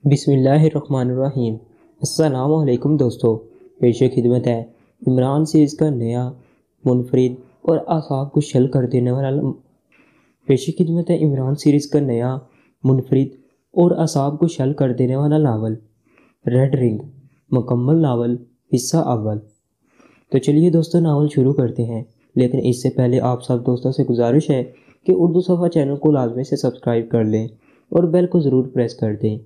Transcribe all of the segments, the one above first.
بسم اللہ الرحمن الرحیم۔ السلام علیکم دوستو، پیش خدمت ہے عمران سیریز کا نیا منفرد اور اعصاب کو شل کر دینے والا ناول ریڈ رنگ، مکمل ناول حصہ اول۔ تو چلیے دوستو ناول شروع کرتے ہیں، لیکن اس سے پہلے آپ سب دوستوں سے گزارش ہے کہ اردو صفحہ چینل کو لازمی سے سبسکرائب کر لیں اور بیل کو ضرور پریس کر دیں۔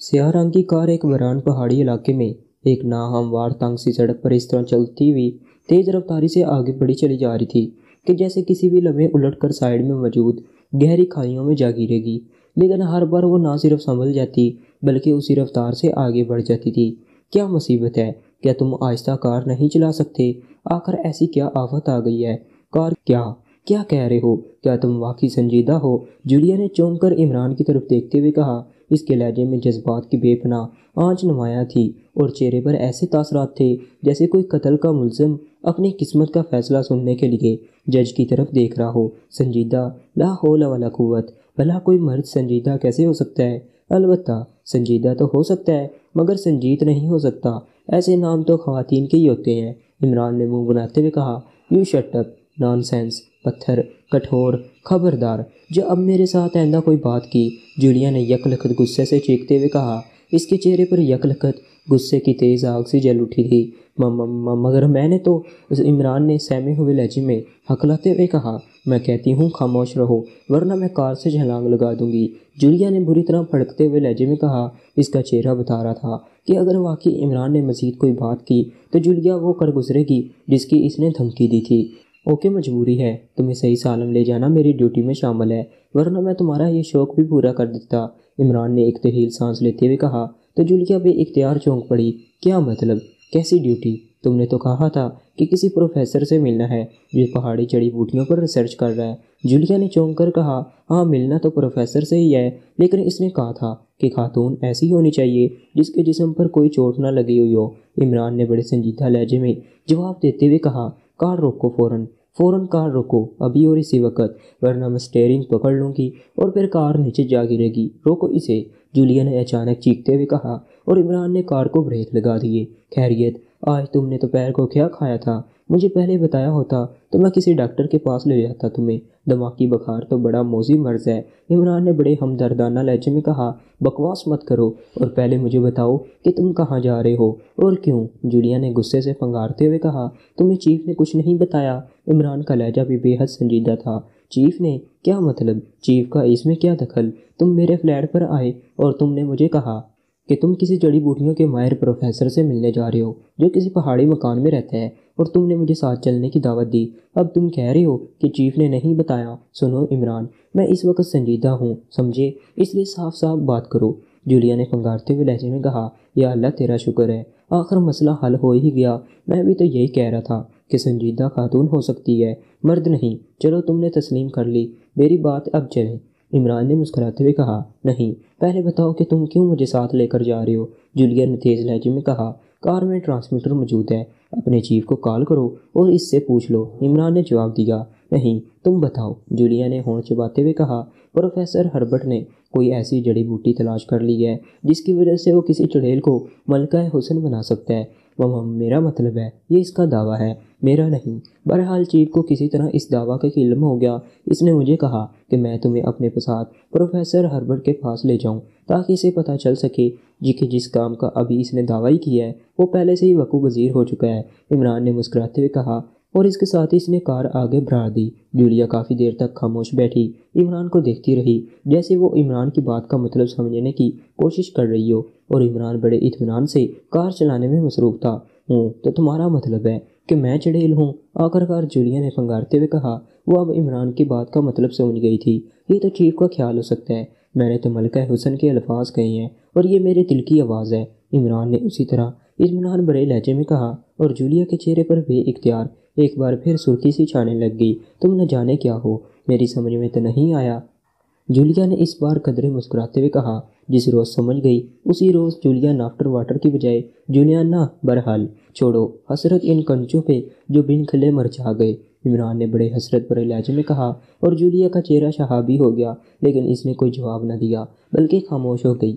سیاہ رنگ کی کار ایک ویران پہاڑی علاقے میں ایک ناہموار تنگ سی سڑک پر اس طرح چلتی ہوئی تیز رفتاری سے آگے بڑھی چلی جا رہی تھی کہ جیسے کسی بھی لمحے الٹ کر سائیڈ میں موجود گہری کھائیوں میں جا گرے گی، لیکن ہر بار وہ نہ صرف سنبھل جاتی بلکہ اسی رفتار سے آگے بڑھ جاتی تھی۔ کیا مصیبت ہے؟ کیا تم آہستہ کار نہیں چلا سکتے؟ آخر ایسی کیا آفت آ گئی ہے؟ کار کیا کہہ رہے ہو؟ کیا تم واقعی سنجیدہ ہو؟ جولیا نے چونک کر عمران کی طرف دیکھتے ہوئے کہا۔ اس کے لہجے میں جذبات کی بے پناہ آنچ نمایاں تھی اور چہرے پر ایسے تاثرات تھے جیسے کوئی قتل کا ملزم اپنی قسمت کا فیصلہ سننے کے لیے جج کی طرف دیکھ رہا ہو۔ سنجیدہ؟ لا حول ولا قوت! بھلا کوئی مرد سنجیدہ کیسے ہو سکتا ہے؟ البتہ سنجیدہ تو ہو سکتا ہے مگر سنجید نہیں ہو سکتا، ایسے نام تو خواتین کے ہی ہوتے ہیں۔ عمران نے منہ بناتے ہوئے کہا۔ You shut up! Naan sense! پتھر! کٹھور! خبردار! جو اب میرے ساتھ آئندہ کوئی بات کی! جولیا نے یک لخت غصے سے چیختے ہوئے کہا۔ اس کے چہرے پر یک لخت غصے کی تیز آگ سی جل اٹھی تھی۔ مگر میں نے تو… عمران نے سہمے ہوئے لہجے میں ہکلاتے ہوئے کہا۔ میں کہتی ہوں خاموش رہو ورنہ میں کار سے چھلانگ لگا دوں گی، جولیا نے بری طرح بھڑکتے ہوئے لہجے میں کہا۔ اس کا چہرہ بتا رہا تھا کہ اگر واقعی عمران نے مزید کوئی بات کی تو جولیا وہ کر گزرے گی جس کی اس نے دھمکی دی تھی۔ اوکے، مجبوری ہے، تمہیں صحیح سالم لے جانا میری ڈیوٹی میں شامل ہے، ورنہ میں تمہارا یہ شوق بھی پورا کر دیتا، عمران نے ایک طویل سانس لیتے ہوئے کہا۔ تو جولیا بے اختیار چونک پڑی۔ کیا مطلب؟ کیسی ڈیوٹی؟ تم نے تو کہا تھا کہ کسی پروفیسر سے ملنا ہے جو پہاڑی جڑی بوٹیوں پر ریسرچ کر رہا ہے، جولیا نے چونک کر کہا۔ ہاں، ملنا تو پروفیسر سے ہی ہے، لیکن اس نے کہا تھا کہ خاتون ایسی ہونی چاہیے جس کے جسم پر کوئی چوٹ نہ لگی ہوئی ہو، عمران نے بڑے سنجیدہ لہجے میں جواب دیتے ہوئے کہا۔ کار روکو، فوراً کار روکو، ابھی اور اسی وقت، ورنہ میں سٹیئرنگ پکڑ لوں گی اور پھر کار نیچے جا گرے گی، روکو اسے، جولیا نے اچانک چیختے ہوئے کہا اور عمران نے کار کو بریک لگا دیے۔ خیریت؟ آج تم نے دوپہر کو کیا کھایا تھا؟ مجھے پہلے بتایا ہوتا تو میں کسی ڈاکٹر کے پاس لے جاتا تمہیں، دماغی بخار تو بڑا موذی مرض ہے، عمران نے بڑے ہمدردانہ لہجے میں کہا۔ بکواس مت کرو اور پہلے مجھے بتاؤ کہ تم کہاں جا رہے ہو اور کیوں، جولیا نے غصے سے پھنکارتے ہوئے کہا۔ تمہیں چیف نے کچھ نہیں بتایا؟ عمران کا لہجہ بھی بے حد سنجیدہ تھا۔ چیف نے؟ کیا مطلب؟ چیف کا اس میں کیا دخل؟ تم میرے فلیٹ پر آئے اور تم نے مجھے کہا کہ تم کسی جڑی بوٹیوں کے ماہر پروفیسر سے ملنے جا رہے ہو جو کسی پہاڑی مکان میں رہتا ہے، اور تم نے مجھے ساتھ چلنے کی دعوت دی۔ اب تم کہہ رہے ہو کہ چیف نے نہیں بتایا۔ سنو عمران، میں اس وقت سنجیدہ ہوں، سمجھے؟ اس لیے صاف صاف بات کرو، جولیا نے پھنکارتے ہوئے لہجے میں کہا۔ یا اللہ تیرا شکر ہے، آخر مسئلہ حل ہو ہی گیا، میں بھی تو یہی کہہ رہا تھا کہ سنجیدہ خاتون ہو سکتی ہے، مرد نہیں۔ چلو تم نے تسلیم کر لی، میری بات اب چلے، عمران نے مسکراتے ہوئے کہا۔ نہیں، پہلے بتاؤ کہ تم کیوں مجھے ساتھ لے کر جا رہے ہو، جولیا نے تیز لہجے میں کہا۔ کار میں ٹرانسمیٹر موجود ہے، اپنے چیف کو کال کرو اور اس سے پوچھ لو، عمران نے جواب دیا۔ نہیں، تم بتاؤ، جولیا نے ہونٹ چباتے ہوئے کہا۔ پروفیسر ہربرٹ نے کوئی ایسی جڑی بوٹی تلاش کر لی ہے جس کی وجہ سے وہ کسی چڑیل کو ملکہ حسن بنا سکتا ہے۔ میرا مطلب ہے یہ اس کا دعویٰ ہے، میرا نہیں۔ بہرحال چیف کو کسی طرح اس دعویٰ کا علم ہو گیا، اس نے مجھے کہا کہ میں تمہیں اپنے ساتھ پروفیسر ہربرٹ کے پاس لے جاؤں تاکہ اسے پتہ چل سکے کہ جس کام کا ابھی اس نے دعویٰ کیا ہے وہ پہلے سے ہی وقوع پذیر ہو چکا ہے، عمران نے مسکراتے ہوئے کہا، اور اس کے ساتھ ہی اس نے کار آگے بڑھا دی۔ جولیا کافی دیر تک خاموش بیٹھی عمران کو دیکھتی رہی، جیسے وہ عمران کی بات کا مطلب سمجھنے کی کوشش کر رہی ہو، اور عمران بڑے اطمینان سے کار چلانے میں مصروف تھا۔ تو تمہارا مطلب ہے کہ میں چڑیل ہوں؟ آخرکار جولیا نے پھنکارتے ہوئے کہا۔ وہ اب عمران کی بات کا مطلب سمجھ گئی تھی۔ یہ تو چیف کا خیال ہو سکتا ہے، میں نے تو ملکہ حسن کے الفاظ کہے ہیں اور یہ میرے دل کی آواز ہے، عمران نے اسی طرح اطمینان بھرے لہجے میں کہا، اور جولیا کے چہرے پر بے اختیار ایک بار پھر سرخی سی چھانے لگ گئی۔ تم نہ جانے کیا ہو، میری سمجھ میں تو نہیں آیا، جولیا نے اس بار قدرے مسکراتے ہوئے کہا۔ جس روز سمجھ گئی اسی روز جولیا آفٹر واٹر کی بجائے جولیانا۔ بہرحال چھوڑو حسرت ان کنچوں پہ جو بن کھلے مرجھا گئے، عمران نے بڑے حسرت بھرے لہجے میں کہا، اور جولیا کا چہرہ شہابی ہو گیا، لیکن اس نے کوئی جواب نہ دیا بلکہ خاموش ہو گئی۔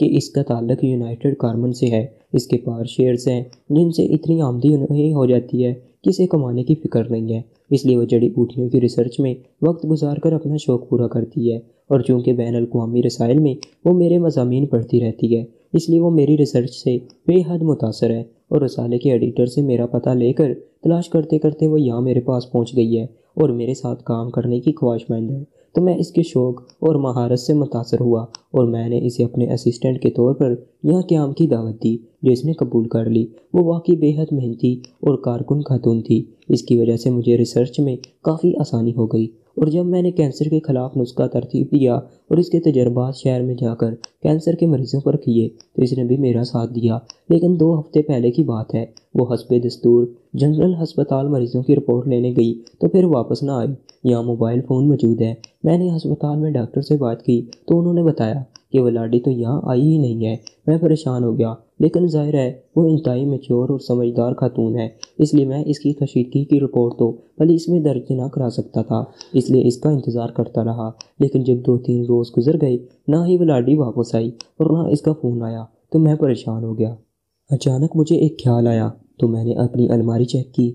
کہ اس کا تعلق یونائٹڈ کارمن سے ہے۔ اس کے پاس شیئرز ہیں جن سے اتنی آمدنی ہو جاتی ہے کہ اسے کمانے کی فکر نہیں ہے، اس لیے وہ جڑی بوٹیوں کی ریسرچ میں وقت گزار کر اپنا شوق پورا کرتی ہے۔ اور چونکہ بین الاقوامی رسائل میں وہ میرے مضامین پڑھتی رہتی ہے، اس لیے وہ میری ریسرچ سے بے حد متاثر ہے، اور رسالے کے ایڈیٹر سے میرا پتہ لے کر تلاش کرتے کرتے وہ یہاں میرے پاس پہنچ گئی ہے اور میرے ساتھ کام کرنے کی خواہشمند ہے۔ تو میں اس کے شوق اور مہارت سے متاثر ہوا اور میں نے اسے اپنے اسسٹنٹ کے طور پر یہاں قیام کی دعوت دی، جو اس نے قبول کر لی۔ وہ واقعی بے حد محنتی اور کارکن خاتون تھی۔ اس کی وجہ سے مجھے ریسرچ میں کافی آسانی ہو گئی، اور جب میں نے کینسر کے خلاف نسخہ ترتیب دیا اور اس کے تجربات شہر میں جا کر کینسر کے مریضوں پر کیے تو اس نے بھی میرا ساتھ دیا۔ لیکن 2 ہفتے پہلے کی بات ہے، وہ حسب دستور جنرل ہسپتال مریضوں کی رپورٹ لینے گئی تو پھر واپس نہ آئی۔ یہاں موبائل فون موجود ہے۔ میں نے ہسپتال میں ڈاکٹر سے بات کی تو انہوں نے بتایا کہ ولاڈی تو یہاں آئی ہی نہیں ہے۔ میں پریشان ہو گیا، لیکن ظاہر ہے وہ انتہائی میچور اور سمجھدار خاتون ہے، اس لیے میں اس کی کشیدگی کی رپورٹ تو پولیس میں درج نہ کرا سکتا تھا، اس لیے اس کا انتظار کرتا رہا۔ لیکن جب 2-3 روز گزر گئے، نہ ہی ولاڈی واپس آئی اور نہ اس کا فون آیا تو میں پریشان ہو گیا۔ اچانک مجھے ایک خیال آیا تو میں نے اپنی الماری چیک کی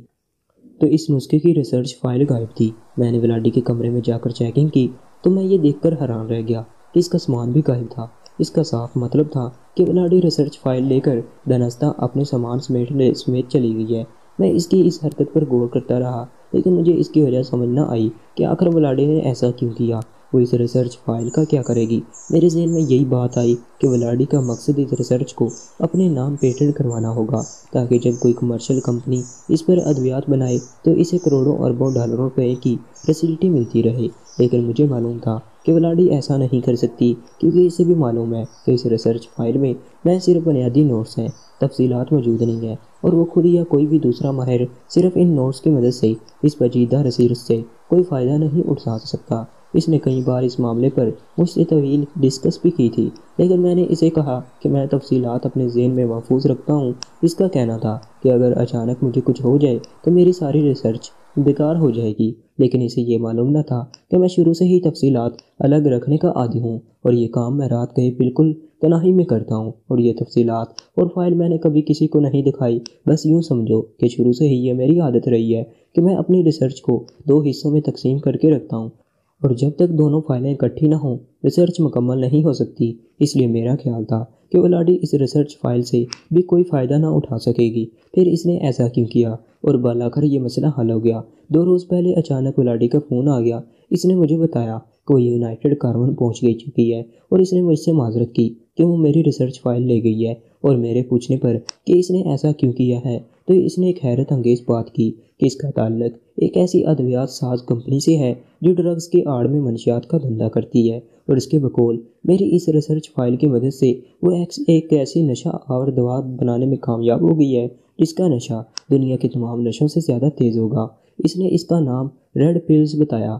تو اس نسخے کی ریسرچ فائل غائب تھی۔ میں نے ولاڈی کے کمرے میں جا کر چیکنگ کی تو میں یہ دیکھ کر حیران رہ گیا کہ اس کا سامان بھی غائب تھا۔ اس کا صاف مطلب تھا کہ ولاڈی ریسرچ فائل لے کر دنستہ اپنے سامان سمیت چلی گئی ہے۔ میں اس کی اس حرکت پر غور کرتا رہا، لیکن مجھے اس کی وجہ سمجھ نہ آئی کہ آخر ولاڈی نے ایسا کیوں کیا۔ وہ اس ریسرچ فائل کا کیا کرے گی؟ میرے ذہن میں یہی بات آئی کہ ولاڈی کا مقصد اس ریسرچ کو اپنے نام پیٹنٹ کروانا ہوگا، تاکہ جب کوئی کمرشل کمپنی اس پر ادویات بنائے تو اسے کروڑوں اربوں ڈالر روپے کی فیسلٹی ملتی رہے۔ لیکن مجھے معلوم تھا کہ ولاڈی ایسا نہیں کر سکتی، کیونکہ اسے بھی معلوم ہے کہ اس ریسرچ فائل میں صرف بنیادی نوٹس ہیں، تفصیلات موجود نہیں ہیں، اور وہ خود یا کوئی بھی دوسرا ماہر صرف ان نوٹس کی مدد سے اس پیچیدہ ریسرچ سے کوئی فائدہ نہیں اٹھا سکتا۔ اس نے کئی بار اس معاملے پر مجھ سے طویل ڈسکس بھی کی تھی، لیکن میں نے اسے کہا کہ میں تفصیلات اپنے ذہن میں محفوظ رکھتا ہوں۔ اس کا کہنا تھا کہ اگر اچانک مجھے کچھ ہو جائے تو میری ساری ریسرچ بیکار ہو جائے گی، لیکن اسے یہ معلوم نہ تھا کہ میں شروع سے ہی تفصیلات الگ رکھنے کا عادی ہوں، اور یہ کام میں رات گئے بالکل تنہائی میں کرتا ہوں، اور یہ تفصیلات اور فائل میں نے کبھی کسی کو نہیں دکھائی۔ بس یوں سمجھو کہ شروع سے ہی یہ میری عادت رہی ہے کہ میں اپنی ریسرچ کو 2 حصوں میں تقسیم کر کے رکھتا ہوں، اور جب تک دونوں فائلیں اکٹھی نہ ہوں ریسرچ مکمل نہیں ہو سکتی۔ اس لیے میرا خیال تھا کہ ولاڈی اس ریسرچ فائل سے بھی کوئی فائدہ نہ اٹھا سکے گی، پھر اس نے ایسا کیوں کیا، اور بالآخر یہ مسئلہ حل ہو گیا۔ 2 روز پہلے اچانک ولاڈی کا فون آ گیا۔ اس نے مجھے بتایا کہ وہ یونائٹڈ کارمن پہنچ چکی ہے، اور اس نے مجھ سے معذرت کی کہ وہ میری ریسرچ فائل لے گئی ہے، اور میرے پوچھنے پر کہ اس نے ایسا کیوں کیا ہے تو اس نے ایک حیرت انگیز بات کی کہ اس کا تعلق ایک ایسی ادویات ساز کمپنی سے ہے جو ڈرگز کی آڑ میں منشیات کا دھندہ کرتی ہے، اور اس کے بقول میری اس ریسرچ فائل کی مدد سے وہ ایک ایسی نشہ آور دوا بنانے میں کامیاب ہو گئی ہے جس کا نشہ دنیا کے تمام نشوں سے زیادہ تیز ہوگا۔ اس نے اس کا نام ریڈ پیلز بتایا۔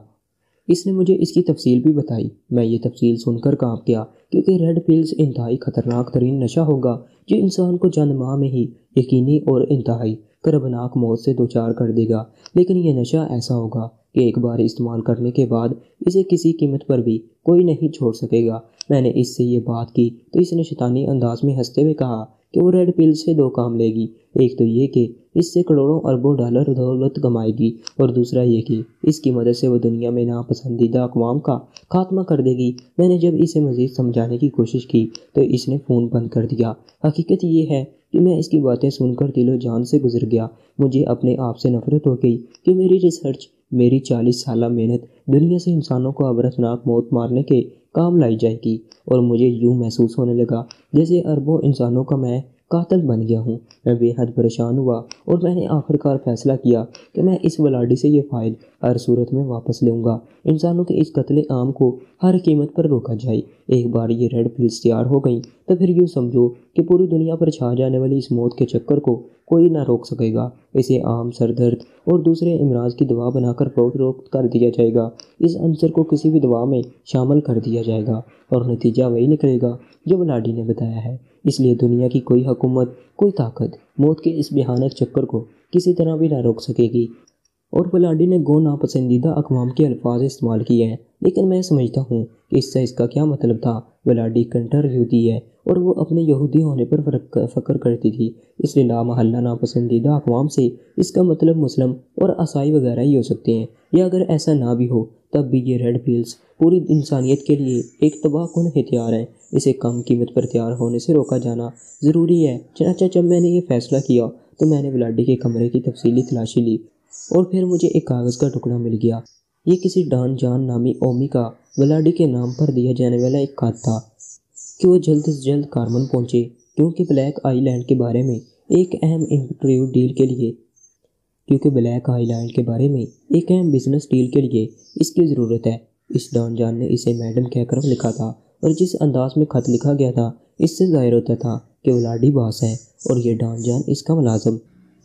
اس نے مجھے اس کی تفصیل بھی بتائی۔ میں یہ تفصیل سن کر کانپ گیا، کیونکہ ریڈ پیلز انتہائی خطرناک ترین نشہ ہوگا جو انسان کو چند ماہ میں ہی یقینی اور انتہائی کربناک موت سے دوچار کر دے گا۔ لیکن یہ نشہ ایسا ہوگا کہ ایک بار استعمال کرنے کے بعد اسے کسی قیمت پر بھی کوئی نہیں چھوڑ سکے گا۔ میں نے اس سے یہ بات کی تو اس نے شیطانی انداز میں ہنستے ہوئے کہا کہ وہ ریڈ پیل سے 2 کام لے گی، ایک تو یہ کہ اس سے کروڑوں اربوں ڈالر دولت کمائے گی، اور دوسرا یہ کہ اس کی مدد سے وہ دنیا میں ناپسندیدہ اقوام کا خاتمہ کر دے گی۔ میں نے جب اسے مزید سمجھانے کی کوشش کی تو اس نے فون بند کر دیا۔ حقیقت یہ ہے کہ میں اس کی باتیں سن کر دل و جان سے گزر گیا۔ مجھے اپنے آپ سے نفرت ہو گئی کہ میری ریسرچ، میری 40 سالہ محنت دنیا سے انسانوں کو عبرتناک موت مارنے کے کام لائی جائے گی، اور مجھے یوں محسوس ہونے لگا جیسے اربوں انسانوں کا میں قاتل بن گیا ہوں۔ میں بے حد پریشان ہوا، اور میں نے آخرکار فیصلہ کیا کہ میں اس ولاڈی سے یہ فائل ہر صورت میں واپس لوں گا۔ انسانوں کے اس قتل عام کو ہر قیمت پر روکا جائے۔ ایک بار یہ ریڈ پیلز تیار ہو گئیں تو پھر یوں سمجھو کہ پوری دنیا پر چھا جانے والی اس موت کے چکر کو کوئی نہ روک سکے گا۔ اسے عام سر درد اور دوسرے امراض کی دوا بنا کر فروخت کر دیا جائے گا۔ اس عنصر کو کسی بھی دوا میں شامل کر دیا جائے گا، اور نتیجہ وہی نکلے گا جو ولاڈی نے بتایا ہے۔ اس لیے دنیا کی کوئی حکومت، کوئی طاقت موت کے اس بھیانک چکر کو کسی طرح بھی نہ روک سکے گی۔ اور بلاڈی نے گو ناپسندیدہ اقوام کے الفاظ استعمال کیے ہیں، لیکن میں سمجھتا ہوں کہ اس کا کیا مطلب تھا۔ بلاڈی کنٹر یہودی ہے اور وہ اپنے یہودی ہونے پر فخر کرتی تھی، اس لیے لا محلہ ناپسندیدہ اقوام سے اس کا مطلب مسلم اور عیسائی وغیرہ ہی ہو سکتے ہیں، یا اگر ایسا نہ بھی ہو تب بھی یہ ریڈ پیلز پوری انسانیت کے لیے ایک تباہ کن ہتھیار ہے۔ اسے کم قیمت پر تیار ہونے سے روکا جانا ضروری ہے۔ چنانچہ جب میں نے یہ فیصلہ کیا تو میں نے بلاڈی کے کمرے کی تفصیلی تلاشی لی اور پھر مجھے ایک کاغذ کا ٹکڑا مل گیا۔ یہ کسی ڈان جان نامی اومی کا بلاڈی کے نام پر دیا جانے والا ایک خط تھا کہ وہ جلد سے جلد کارمن پہنچے، کیونکہ بلیک آئی لینڈ کے بارے میں ایک اہم بزنس ڈیل کے لیے اس کی ضرورت ہے۔ اس ڈان جان نے اسے میڈم کہہ کر لکھا تھا، اور جس انداز میں خط لکھا گیا تھا اس سے ظاہر ہوتا تھا کہ بلاڈی باس ہے اور یہ ڈان جان اس کا ملازم۔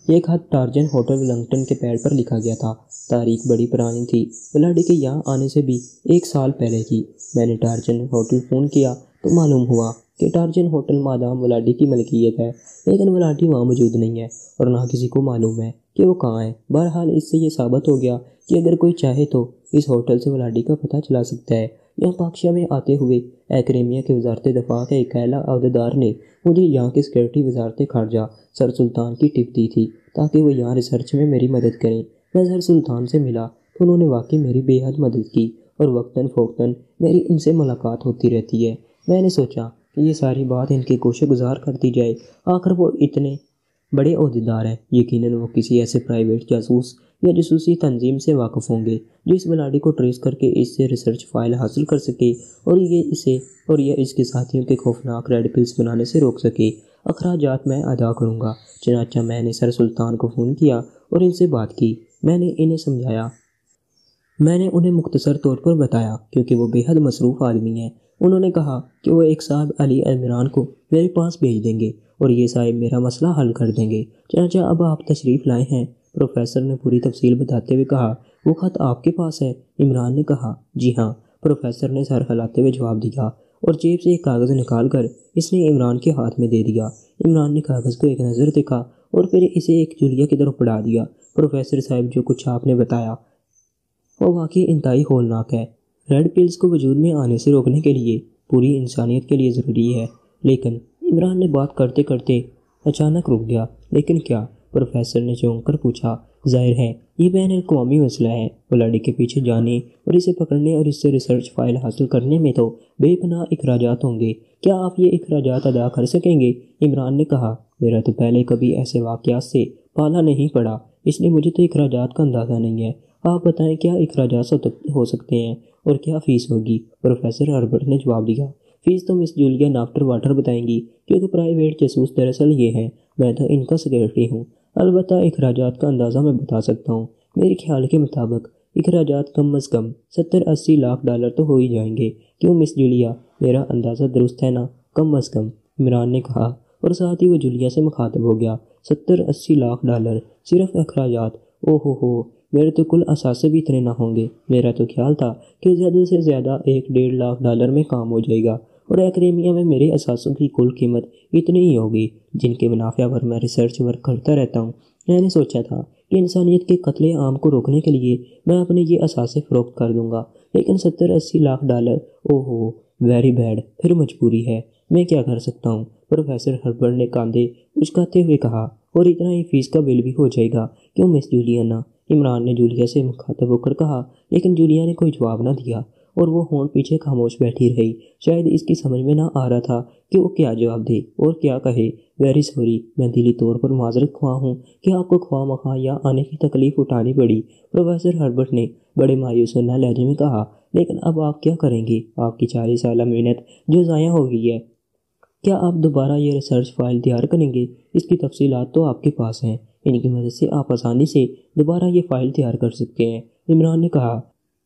یہ خط ٹارجن ہوٹل ولنگٹن کے پیڈ پر لکھا گیا تھا۔ تاریخ بڑی پرانی تھی، بلاڈی کے یہاں آنے سے بھی 1 سال پہلے کی۔ میں نے ٹارجن ہوٹل فون کیا تو معلوم ہوا کہ ٹارجن ہوٹل مادام بلاڈی کی ملکیت ہے، لیکن بلاڈی وہاں موجود نہیں ہے اور نہ کسی کو معلوم ہے کہ وہ کہاں ہے۔ بہرحال اس سے یہ ثابت ہو گیا کہ اگر کوئی چاہے تو اس ہوٹل سے بلاڈی کا پتہ چلا سکتا ہے۔ یہاں پاکشا میں آتے ہوئے ایکریمیا کے وزارت دفاع کے ایک اعلیٰ عہدیدار نے مجھے یہاں کی سیکرٹری وزارت خارجہ سر سلطان کی ٹپ دی تھی تاکہ وہ یہاں ریسرچ میں میری مدد کریں۔ میں سر سلطان سے ملا تو انہوں نے واقعی میری بے حد مدد کی اور وقتاً فوقتاً میری ان سے ملاقات ہوتی رہتی ہے۔ میں نے سوچا کہ یہ ساری بات ان کے گوشے گزار کر دی جائے، آخر وہ اتنے بڑے عہدیدار ہیں، یقیناً وہ کسی ایسے پرائیویٹ جاسوس یا جاسوسی تنظیم سے واقف ہوں گے جو اس بلاڈی کو ٹریس کر کے اس سے ریسرچ فائل حاصل کر سکے اور یہ اس کے ساتھیوں کے خوفناک ریڈ پلز بنانے سے روک سکے۔ اخراجات میں ادا کروں گا۔ چنانچہ میں نے سر سلطان کو فون کیا اور ان سے بات کی۔ میں نے انہیں سمجھایا، میں نے انہیں مختصر طور پر بتایا کیونکہ وہ بے حد مصروف آدمی ہیں۔ انہوں نے کہا کہ وہ ایک صاحب علی عمران کو میرے پاس بھیج دیں گے اور یہ صاحب میرا مسئلہ حل کر دیں گے۔ چنانچہ اب آپ تشریف لائے ہیں؟ پروفیسر نے پوری تفصیل بتاتے ہوئے کہا۔ وہ خط آپ کے پاس ہے؟ عمران نے کہا۔ جی ہاں، پروفیسر نے سر ہلاتے ہوئے جواب دیا اور جیب سے ایک کاغذ نکال کر اس نے عمران کے ہاتھ میں دے دیا۔ عمران نے کاغذ کو ایک نظر دیکھا اور پھر اسے ایک جولیا کی طرف بڑھا دیا۔ پروفیسر صاحب، جو کچھ آپ نے بتایا وہ واقعی انتہائی ہولناک ہے۔ ریڈ پلز کو وجود میں آنے سے روکنے کے لیے پوری انسانیت کے لیے ضروری ہے۔ لیکن عمران نے بات کرتے کرتے اچانک رک گیا۔ لیکن کیا؟ پروفیسر نے چونک کر پوچھا۔ ظاہر ہے یہ بین الاقوامی مسئلہ ہے۔ بلاڈی کے پیچھے جانے اور اسے پکڑنے اور اس سے ریسرچ فائل حاصل کرنے میں تو بے پناہ اخراجات ہوں گے۔ کیا آپ یہ اخراجات ادا کر سکیں گے؟ عمران نے کہا۔ میرا تو پہلے کبھی ایسے واقعات سے پالا نہیں پڑا، اس لیے مجھے تو اخراجات کا اندازہ نہیں ہے۔ آپ بتائیں کیا اخراجات ہو سکتے ہیں اور کیا فیس ہوگی؟ پروفیسر ہربرٹ نے جواب دیا۔ فیس تو مس جولیا نافٹر واٹر بتائیں گی، کیونکہ پرائیویٹ جاسوس دراصل یہ ہے، میں تو ان کا سیکرٹری ہوں۔ البتہ اخراجات کا اندازہ میں بتا سکتا ہوں۔ میرے خیال کے مطابق اخراجات کم از کم 70-80 لاکھ ڈالر تو ہو ہی جائیں گے۔ کیوں مس جولیا، میرا اندازہ درست ہے نا؟ کم از کم، عمران نے کہا، اور ساتھ ہی وہ جولیا سے مخاطب ہو گیا۔ 70-80 لاکھ ڈالر صرف اخراجات؟ او ہو، میرے تو کل اثاثے بھی اتنے نہ ہوں گے۔ میرا تو خیال تھا کہ زیادہ سے زیادہ 1-1.5 لاکھ ڈالر میں کام ہو جائے گا، اور ایکریمیا میں میرے اثاثوں کی کل قیمت اتنی ہی ہوگی جن کے منافع پر میں ریسرچ ورک کرتا رہتا ہوں۔ میں نے سوچا تھا کہ انسانیت کے قتل عام کو روکنے کے لیے میں اپنے یہ اثاثے فروخت کر دوں گا، لیکن 70-80 لاکھ ڈالر، اوہو، ویری بیڈ، پھر مجبوری ہے، میں کیا کر سکتا ہوں؟ پروفیسر ہربرٹ نے کاندھے اچکاتے ہوئے کہا۔ اور اتنا ہی فیس کا بل بھی ہو جائے گا، کیوں مس جولیا؟ عمران نے جولیا سے مخاطب ہو کر کہا، لیکن جولیا نے کوئی جواب نہ دیا اور وہ ہونٹ پیچھے خاموش بیٹھی رہی۔ شاید اس کی سمجھ میں نہ آ رہا تھا کہ وہ کیا جواب دے اور کیا کہے۔ ویری سوری، میں دلی طور پر معذرت خواہ ہوں کہ آپ کو خواہ مخواہ یا آنے کی تکلیف اٹھانی پڑی، پروفیسر ہربرٹ نے بڑے مایوسانہ لہجے میں کہا۔ لیکن اب آپ کیا کریں گے؟ آپ کی 40 سالہ محنت جو ضائع ہو گئی ہے، کیا آپ دوبارہ یہ ریسرچ فائل تیار کریں گے؟ اس کی تفصیلات تو آپ کے پاس ہیں، ان کی مدد سے آپ آسانی سے دوبارہ یہ فائل تیار کر سکتے ہیں، عمران نے کہا۔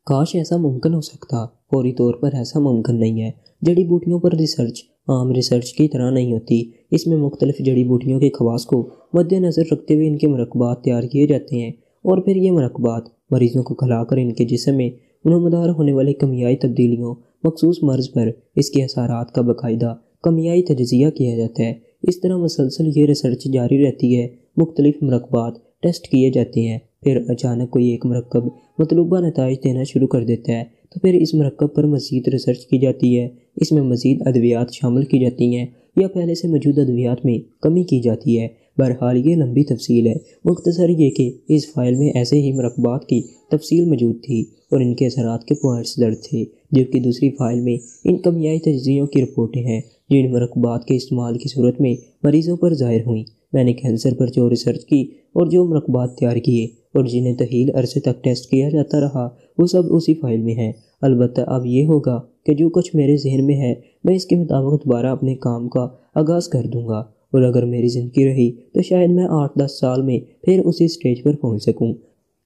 کاش ایسا ممکن ہو سکتا۔ فوری طور پر ایسا ممکن نہیں ہے۔ جڑی بوٹیوں پر ریسرچ عام ریسرچ کی طرح نہیں ہوتی۔ اس میں مختلف جڑی بوٹیوں کے خواص کو مد نظر رکھتے ہوئے ان کے مرکبات تیار کیے جاتے ہیں، اور پھر یہ مرکبات مریضوں کو کھلا کر ان کے جسم میں نمودار ہونے والی کیمیائی تبدیلیوں، مخصوص مرض پر اس کے اثرات کا باقاعدہ کیمیائی تجزیہ کیا جاتا ہے۔ اس طرح مسلسل یہ ریسرچ جاری رہتی ہے، مختلف مرکبات ٹیسٹ کیے جاتے ہیں پھر اچانک کوئی ایک مرکب مطلوبہ نتائج دینا شروع کر دیتا ہے تو پھر اس مرکب پر مزید ریسرچ کی جاتی ہے، اس میں مزید ادویات شامل کی جاتی ہیں یا پہلے سے موجود ادویات میں کمی کی جاتی ہے۔ بہرحال یہ لمبی تفصیل ہے، مختصر یہ کہ اس فائل میں ایسے ہی مرکبات کی تفصیل موجود تھی اور ان کے اثرات کے پوائنٹس درج تھے، جبکہ دوسری فائل میں ان کیمیائی تجزیوں کی رپورٹیں ہیں جو ان مرکبات کے استعمال کی صورت میں مریضوں پر ظاہر ہوئیں۔ میں نے کینسر پر جو ریسرچ کی اور جو مرکبات تیار کیے اور جنہیں طویل عرصے تک ٹیسٹ کیا جاتا رہا وہ سب اسی فائل میں ہیں۔ البتہ اب یہ ہوگا کہ جو کچھ میرے ذہن میں ہے میں اس کے مطابق دوبارہ اپنے کام کا آغاز کر دوں گا، اور اگر میری زندگی رہی تو شاید میں 8-10 سال میں پھر اسی سٹیج پر پہنچ سکوں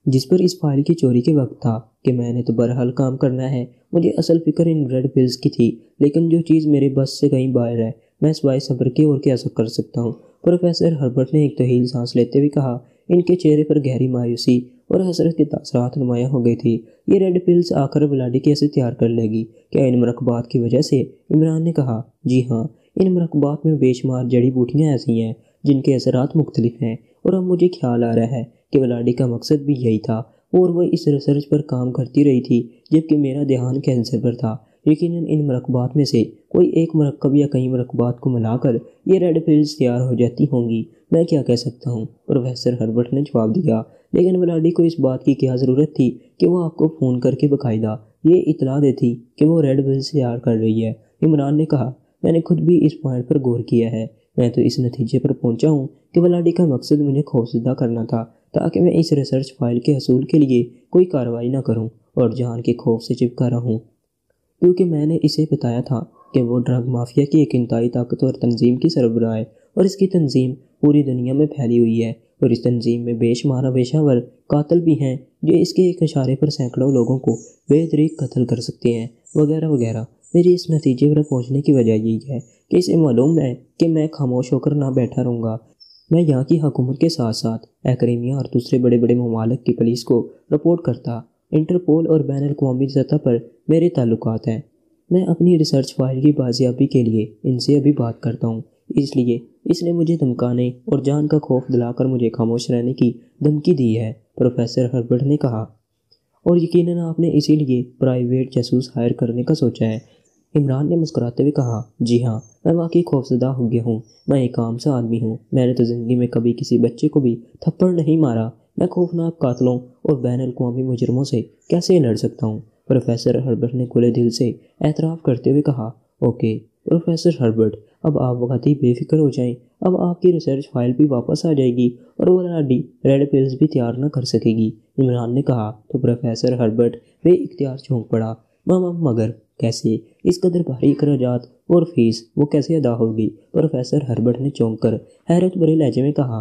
جس پر اس فائل کی چوری کے وقت تھا کہ میں نے تو بہرحال کام کرنا ہے۔ مجھے اصل فکر ان ریڈ پلز کی تھی، لیکن جو چیز میرے بس سے کہیں باہر ہے میں سوائے صبر کے اور کیا کر سکتا ہوں؟ پروفیسر ہربرٹ نے ایک طویل سانس لیتے ہوئے کہا۔ ان کے چہرے پر گہری مایوسی اور حسرت کے تاثرات نمایاں ہو گئی تھی۔ یہ ریڈ پلز آخر ولاڈی کیسے تیار کر لے گی؟ کیا ان مرکبات کی وجہ سے؟ عمران نے کہا، جی ہاں، ان مرکبات میں بے شمار جڑی بوٹیاں ایسی ہیں جن کے اثرات مختلف ہیں، اور اب مجھے خیال آ رہا ہے کہ ولاڈی کا مقصد بھی یہی تھا اور وہ اس ریسرچ پر کام کرتی رہی تھی جبکہ میرا دھیان کینسر پر تھا۔ یقیناً ان مرکبات میں سے کوئی ایک مرکب یا کئی مرکبات کو ملا کر یہ ریڈ پلز تیار ہو جاتی ہوں گی۔ میں کیا کہہ سکتا ہوں؟ پروفیسر ہربرٹ نے جواب دیا، لیکن ولاڈی کو اس بات کی کیا ضرورت تھی کہ وہ آپ کو فون کر کے باقاعدہ یہ اطلاع دیتی کہ وہ ریڈ پلز تیار کر رہی ہے؟ عمران نے کہا، میں نے خود بھی اس پوائنٹ پر غور کیا ہے۔ میں تو اس نتیجے پر پہنچا ہوں کہ ولاڈی کا مقصد مجھے خوفزدہ کرنا تھا تاکہ میں اس ریسرچ فائل کے حصول کے لیے کوئی کارروائی نہ کروں اور جان کے خوف سے چپکا رہوں، کیونکہ میں نے اسے بتایا تھا کہ وہ ڈرگ مافیا کی ایک انتہائی طاقتور تنظیم کی سربراہ ہے، اور اس کی تنظیم پوری دنیا میں پھیلی ہوئی ہے، اور اس تنظیم میں بے شمار پیشہ ور قاتل بھی ہیں جو اس کے ایک اشارے پر سینکڑوں لوگوں کو بے دریغ قتل کر سکتے ہیں، وغیرہ وغیرہ۔ میری اس نتیجے پر پہنچنے کی وجہ یہی ہے کہ اسے معلوم ہے کہ میں خاموش ہو کر نہ بیٹھا رہوں گا۔ میں یہاں کی حکومت کے ساتھ ساتھ ایکریمیا اور دوسرے بڑے بڑے ممالک کی پولیس کو رپورٹ کرتا۔ انٹرپول اور بین الاقوامی سطح پر میرے تعلقات ہیں۔ میں اپنی ریسرچ فائل کی بازیابی کے لیے ان سے ابھی بات کرتا ہوں، اس لیے اس نے مجھے دھمکانے اور جان کا خوف دلا کر مجھے خاموش رہنے کی دھمکی دی ہے، پروفیسر ہربرٹ نے کہا۔ اور یقیناً آپ نے اسی لیے پرائیویٹ جاسوس ہائر کرنے کا سوچا ہے؟ عمران نے مسکراتے ہوئے کہا، جی ہاں، میں واقعی خوفزدہ ہو گیا ہوں۔ میں ایک عام سا آدمی ہوں، میں نے تو زندگی میں کبھی کسی بچے کو بھی تھپڑ نہیں مارا۔ میں خوفناک قاتلوں اور بین الاقوامی مجرموں سے کیسے لڑ سکتا ہوں؟ پروفیسر ہربرٹ نے کھلے دل سے اعتراف کرتے ہوئے کہا، اوکے پروفیسر ہربرٹ، اب آپ واقعی بے فکر ہو جائیں، اب آپ کی ریسرچ فائل بھی واپس آ جائے گی اور ولاڈی ریڈ پلز بھی تیار نہ کر سکے گی، عمران نے کہا۔ تو پروفیسر ہربرٹ بے اختیار چونک پڑا۔ مگر کیسے؟ اس قدر بھاری اخراجات اور فیس وہ کیسے ادا ہوگی؟ پروفیسر ہربرٹ نے چونک کر حیرت بھرے لہجے میں کہا،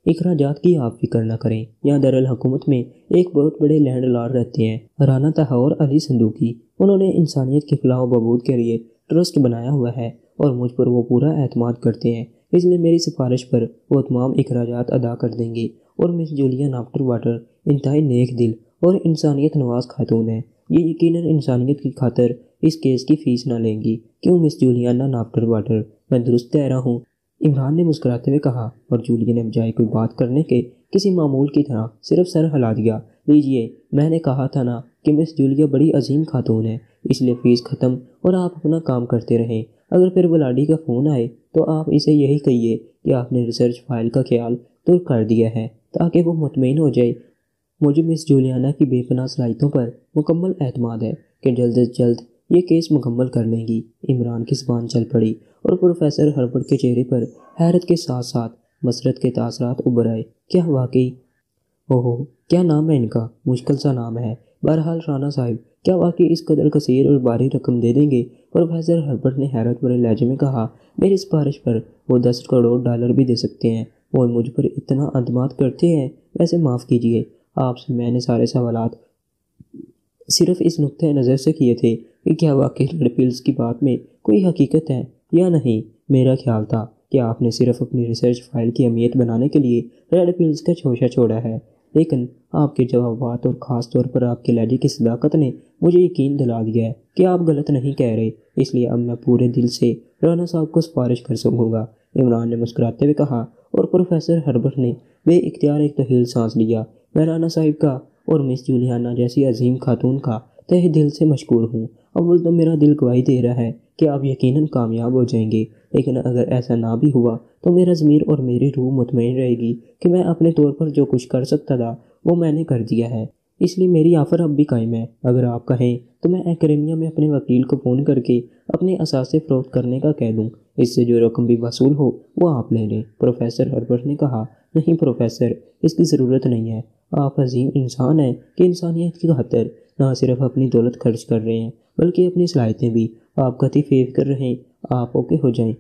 اخراجات کی آپ فکر نہ کریں، یہاں دارالحکومت میں ایک بہت بڑے لینڈ لارڈ رہتے ہیں، رانا تہور علی صندوقی۔ انہوں نے انسانیت کی فلاح و بہبود کے لیے ٹرسٹ بنایا ہوا ہے اور مجھ پر وہ پورا اعتماد کرتے ہیں، اس لیے میری سفارش پر وہ تمام اخراجات ادا کر دیں گے۔ اور مس جولیا ناپٹر واٹر انتہائی نیک دل اور انسانیت نواز خاتون ہے، یہ یقیناً انسانیت کی خاطر اس کیس کی فیس نہ لیں گی، کیوں مس جولیانا ناپٹر واٹر؟ میں درست کہہ رہا ہوں؟ عمران نے مسکراتے ہوئے کہا، اور جولیا نے بجائے کوئی بات کرنے کے کسی معمول کی طرح صرف سر ہلا دیا۔ لیجئے، میں نے کہا تھا نا کہ مس جولیا بڑی عظیم خاتون ہے، اس لیے فیس ختم اور آپ اپنا کام کرتے رہیں۔ اگر پھر ولاڈی کا فون آئے تو آپ اسے یہی کہیے کہ آپ نے ریسرچ فائل کا خیال ترک کر دیا ہے تاکہ وہ مطمئن ہو جائے۔ مجھے مس جولیانا کی بے پناہ صلاحیتوں پر مکمل اعتماد ہے کہ جلد از جلد یہ کیس مکمل کر لیں گی۔ عمران کی زبان چل پڑی اور پروفیسر ہربرٹ کے چہرے پر حیرت کے ساتھ ساتھ مسرت کے تاثرات ابھر آئے۔ کیا واقعی؟ اوہو، کیا نام ہے ان کا؟ مشکل سا نام ہے۔ بہرحال رانا صاحب، کیا واقعی اس قدر کثیر اور بھاری رقم دے دیں گے؟ پروفیسر ہربرٹ نے حیرت بھرے لہجے میں کہا، میری سفارش پر وہ 10 کروڑ ڈالر بھی دے سکتے ہیں۔ وہ مجھ پر اتنا اعتماد کرتے ہیں۔ ویسے معاف کیجیے، آپ سے میں نے سارے سوالات صرف اس نقطۂ نظر سے کیے تھے کہ کیا واقعی ریڈ پلز کی بات میں کوئی حقیقت ہے یا نہیں۔ میرا خیال تھا کہ آپ نے صرف اپنی ریسرچ فائل کی اہمیت بنانے کے لیے ریڈ پلز کا شوشہ چھوڑا ہے، لیکن آپ کے جوابات اور خاص طور پر آپ کے لہجے کی صداقت نے مجھے یقین دلا دیا ہے کہ آپ غلط نہیں کہہ رہے، اس لیے اب میں پورے دل سے رانا صاحب کو سفارش کر سکوں گا، عمران نے مسکراتے ہوئے کہا۔ اور پروفیسر ہربرٹ نے بے اختیار ایک طویل سانس لیا۔ میں رانا صاحب کا اور مس جولیانا جیسی عظیم خاتون کا تہ دل سے مشکور ہوں۔ اول تو میرا دل گواہی دے رہا ہے کہ آپ یقیناً کامیاب ہو جائیں گے، لیکن اگر ایسا نہ بھی ہوا تو میرا ضمیر اور میری روح مطمئن رہے گی کہ میں اپنے طور پر جو کچھ کر سکتا تھا وہ میں نے کر دیا ہے۔ اس لیے میری آفر اب بھی قائم ہے۔ اگر آپ کہیں تو میں ایکیڈمیا میں اپنے وکیل کو فون کر کے اپنے اثاثے فروخت کرنے کا کہہ دوں۔ اس سے جو رقم بھی وصول ہو وہ آپ لے لیں۔ پروفیسر ہربرٹ نے کہا، نہیں پروفیسر، اس کی ضرورت نہیں ہے۔ آپ عظیم انسان ہیں کہ انسانیت کی خاطر نہ صرف اپنی دولت خرچ کر رہے ہیں بلکہ اپنی صلاحیتیں بھی۔ آپ قطعی فیو کر رہے ہیں، آپ اوکے ہو جائیں،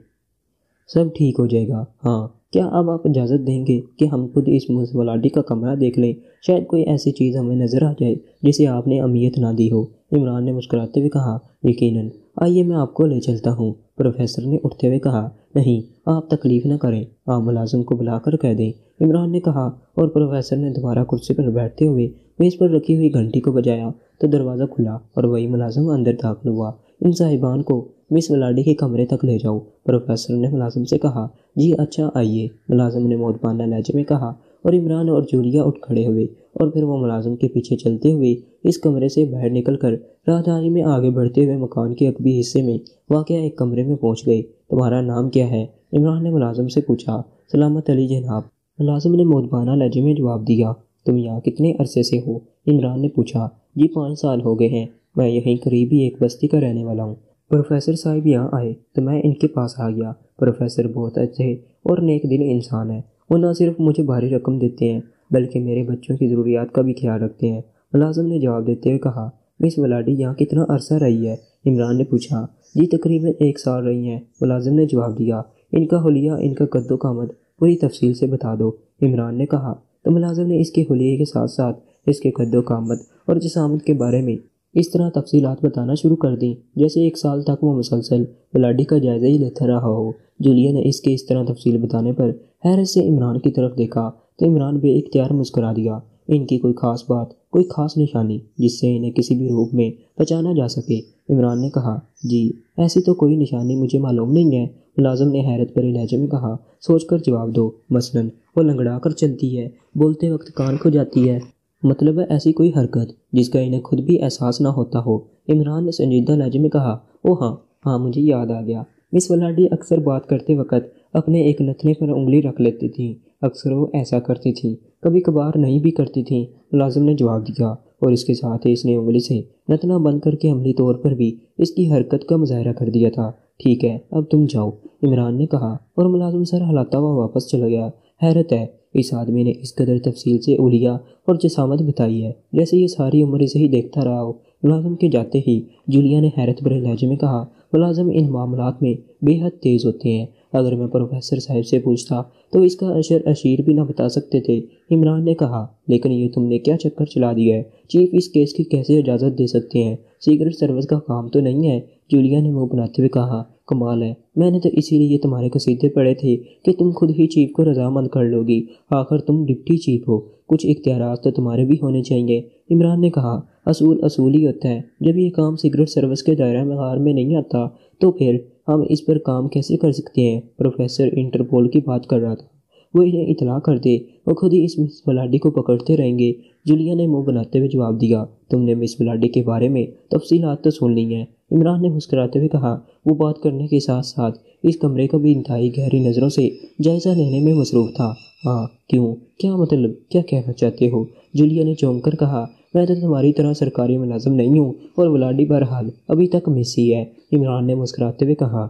سب ٹھیک ہو جائے گا۔ ہاں، کیا اب آپ اجازت دیں گے کہ ہم خود اس مسولاڈی کا کمرہ دیکھ لیں؟ شاید کوئی ایسی چیز ہمیں نظر آ جائے جسے آپ نے اہمیت نہ دی ہو۔ عمران نے مسکراتے ہوئے کہا، یقیناً، آئیے میں آپ کو لے چلتا ہوں۔ پروفیسر نے اٹھتے ہوئے کہا، نہیں، آپ تکلیف نہ کریں، آپ ملازم کو بلا کر کہہ دیں۔ عمران نے کہا، اور پروفیسر نے دوبارہ کرسی پر بیٹھتے ہوئے میز پر رکھی ہوئی گھنٹی کو بجایا تو دروازہ کھلا اور وہی ملازم اندر داخل ہوا۔ ان صاحبان کو مس ولاڈی کے کمرے تک لے جاؤ، پروفیسر نے ملازم سے کہا۔ جی اچھا، آئیے، ملازم نے مودبانہ لہجے میں کہا، اور عمران اور جولیا اٹھ کھڑے ہوئے اور پھر وہ ملازم کے پیچھے چلتے ہوئے اس کمرے سے باہر نکل کر راہداری میں آگے بڑھتے ہوئے مکان کے عقبی حصے میں واقع ایک کمرے میں پہنچ گئے۔ تمہارا نام کیا ہے؟ عمران نے ملازم سے پوچھا۔ سلامت علی جناب، ملازم نے مودبانہ لہجے میں جواب دیا۔ تم یہاں کتنے عرصے سے ہو؟ عمران نے پوچھا۔ جی 5 سال ہو گئے ہیں، میں یہیں قریب ہی ایک بستی کا رہنے والا ہوں۔ پروفیسر صاحب یہاں آئے تو میں ان کے پاس آ گیا۔ پروفیسر بہت اچھے اور نیک دل انسان ہیں، وہ نہ صرف مجھے بھاری رقم دیتے ہیں بلکہ میرے بچوں کی ضروریات کا بھی خیال رکھتے ہیں، ملازم نے جواب دیتے ہوئے کہا۔ مس ولاڈی یہاں کتنا عرصہ رہی ہے؟ عمران نے پوچھا۔ جی تقریباً 1 سال رہی ہیں، ملازم نے جواب دیا۔ ان کا حلیہ، ان کا قد و قامت پوری تفصیل سے بتا دو، عمران نے کہا۔ تو ملازم نے اس کے حلیے کے ساتھ ساتھ اس کے قد و قامت اور جسامت کے بارے میں اس طرح تفصیلات بتانا شروع کر دیں جیسے 1 سال تک وہ مسلسل ولاڈی کا جائزہ ہی لیتا رہا ہو۔ جولیا نے اس کے اس طرح تفصیل بتانے پر حیرت سے عمران کی طرف دیکھا تو عمران بے اختیار مسکرا دیا۔ ان کی کوئی خاص بات، کوئی خاص نشانی جس سے انہیں کسی بھی روپ میں پہچانا جا سکے؟ عمران نے کہا۔ جی ایسی تو کوئی نشانی مجھے معلوم نہیں ہے، ملازم نے حیرت بھرے لہجے میں کہا۔ سوچ کر جواب دو، مثلاً وہ لنگڑا کر چلتی ہے، بولتے وقت کان کھو جاتی ہے، مطلب ہے ایسی کوئی حرکت جس کا انہیں خود بھی احساس نہ ہوتا ہو۔ عمران نے سنجیدہ لہجے میں کہا۔ او ہاں مجھے یاد آ گیا، مس ولاڈی اکثر بات کرتے وقت اپنے ایک نتنے پر انگلی رکھ لیتی تھیں، اکثر وہ ایسا کرتی تھیں، کبھی کبھار نہیں بھی کرتی تھیں، ملازم نے جواب دیا، اور اس کے ساتھ ہی اس نے انگلی سے نتنا بند کر کے عملی طور پر بھی اس کی حرکت کا مظاہرہ کر دیا تھا۔ ٹھیک ہے، اب تم جاؤ، عمران نے کہا، اور ملازم سر ہلاتا ہوا واپس چلا گیا۔ حیرت ہے، اس آدمی نے اس قدر تفصیل سے حلیہ اور جسامت بتائی ہے جیسے یہ ساری عمر اسے ہی دیکھتا رہا ہو۔ ملازم کے جاتے ہی جولیا نے حیرت بھرے لہجے میں کہا، ملازم ان معاملات میں بے حد تیز ہوتے ہیں، اگر میں پروفیسر صاحب سے پوچھتا تو اس کا اشر اشیر بھی نہ بتا سکتے تھے۔ عمران نے کہا، لیکن یہ تم نے کیا چکر چلا دیا ہے؟ چیف اس کیس کی کیسے اجازت دے سکتے ہیں؟ سیکرٹ سروس کا کام تو نہیں ہے؟ جولیا نے منہ بناتے ہوئے کہا، کمال ہے، میں نے تو اسی لیے تمہارے قصیدے پڑھے تھے کہ تم خود ہی چیف کو رضامند کر لو گی، آخر تم ڈپٹی چیف ہو، کچھ اختیارات تو تمہارے بھی ہونے چاہیے۔ عمران نے کہا، اصول ہی ہوتا ہے، جب یہ کام سیکرٹ سروس کے دائرہ مغار میں نہیں آتا تو پھر ہم اس پر کام کیسے کر سکتے ہیں؟ پروفیسر انٹرپول کی بات کر رہا تھا، وہ انہیں اطلاع کر دے، وہ خود ہی اس مس ولاڈی کو پکڑتے رہیں گے۔ جولیا نے منہ بناتے ہوئے جواب دیا، تم نے مس ولاڈی کے بارے میں تفصیلات تو سن لی ہیں؟ عمران نے مسکراتے ہوئے کہا، وہ بات کرنے کے ساتھ ساتھ اس کمرے کا بھی انتہائی گہری نظروں سے جائزہ لینے میں مصروف تھا۔ ہاں، کیوں؟ کیا مطلب؟ کیا کہنا چاہتے ہو؟ جولیا نے چونک کر کہا، میں تو تمہاری طرح سرکاری ملازم نہیں ہوں اور ولاڈی بہرحال ابھی تک مس ہی ہے۔ عمران نے مسکراتے ہوئے کہا،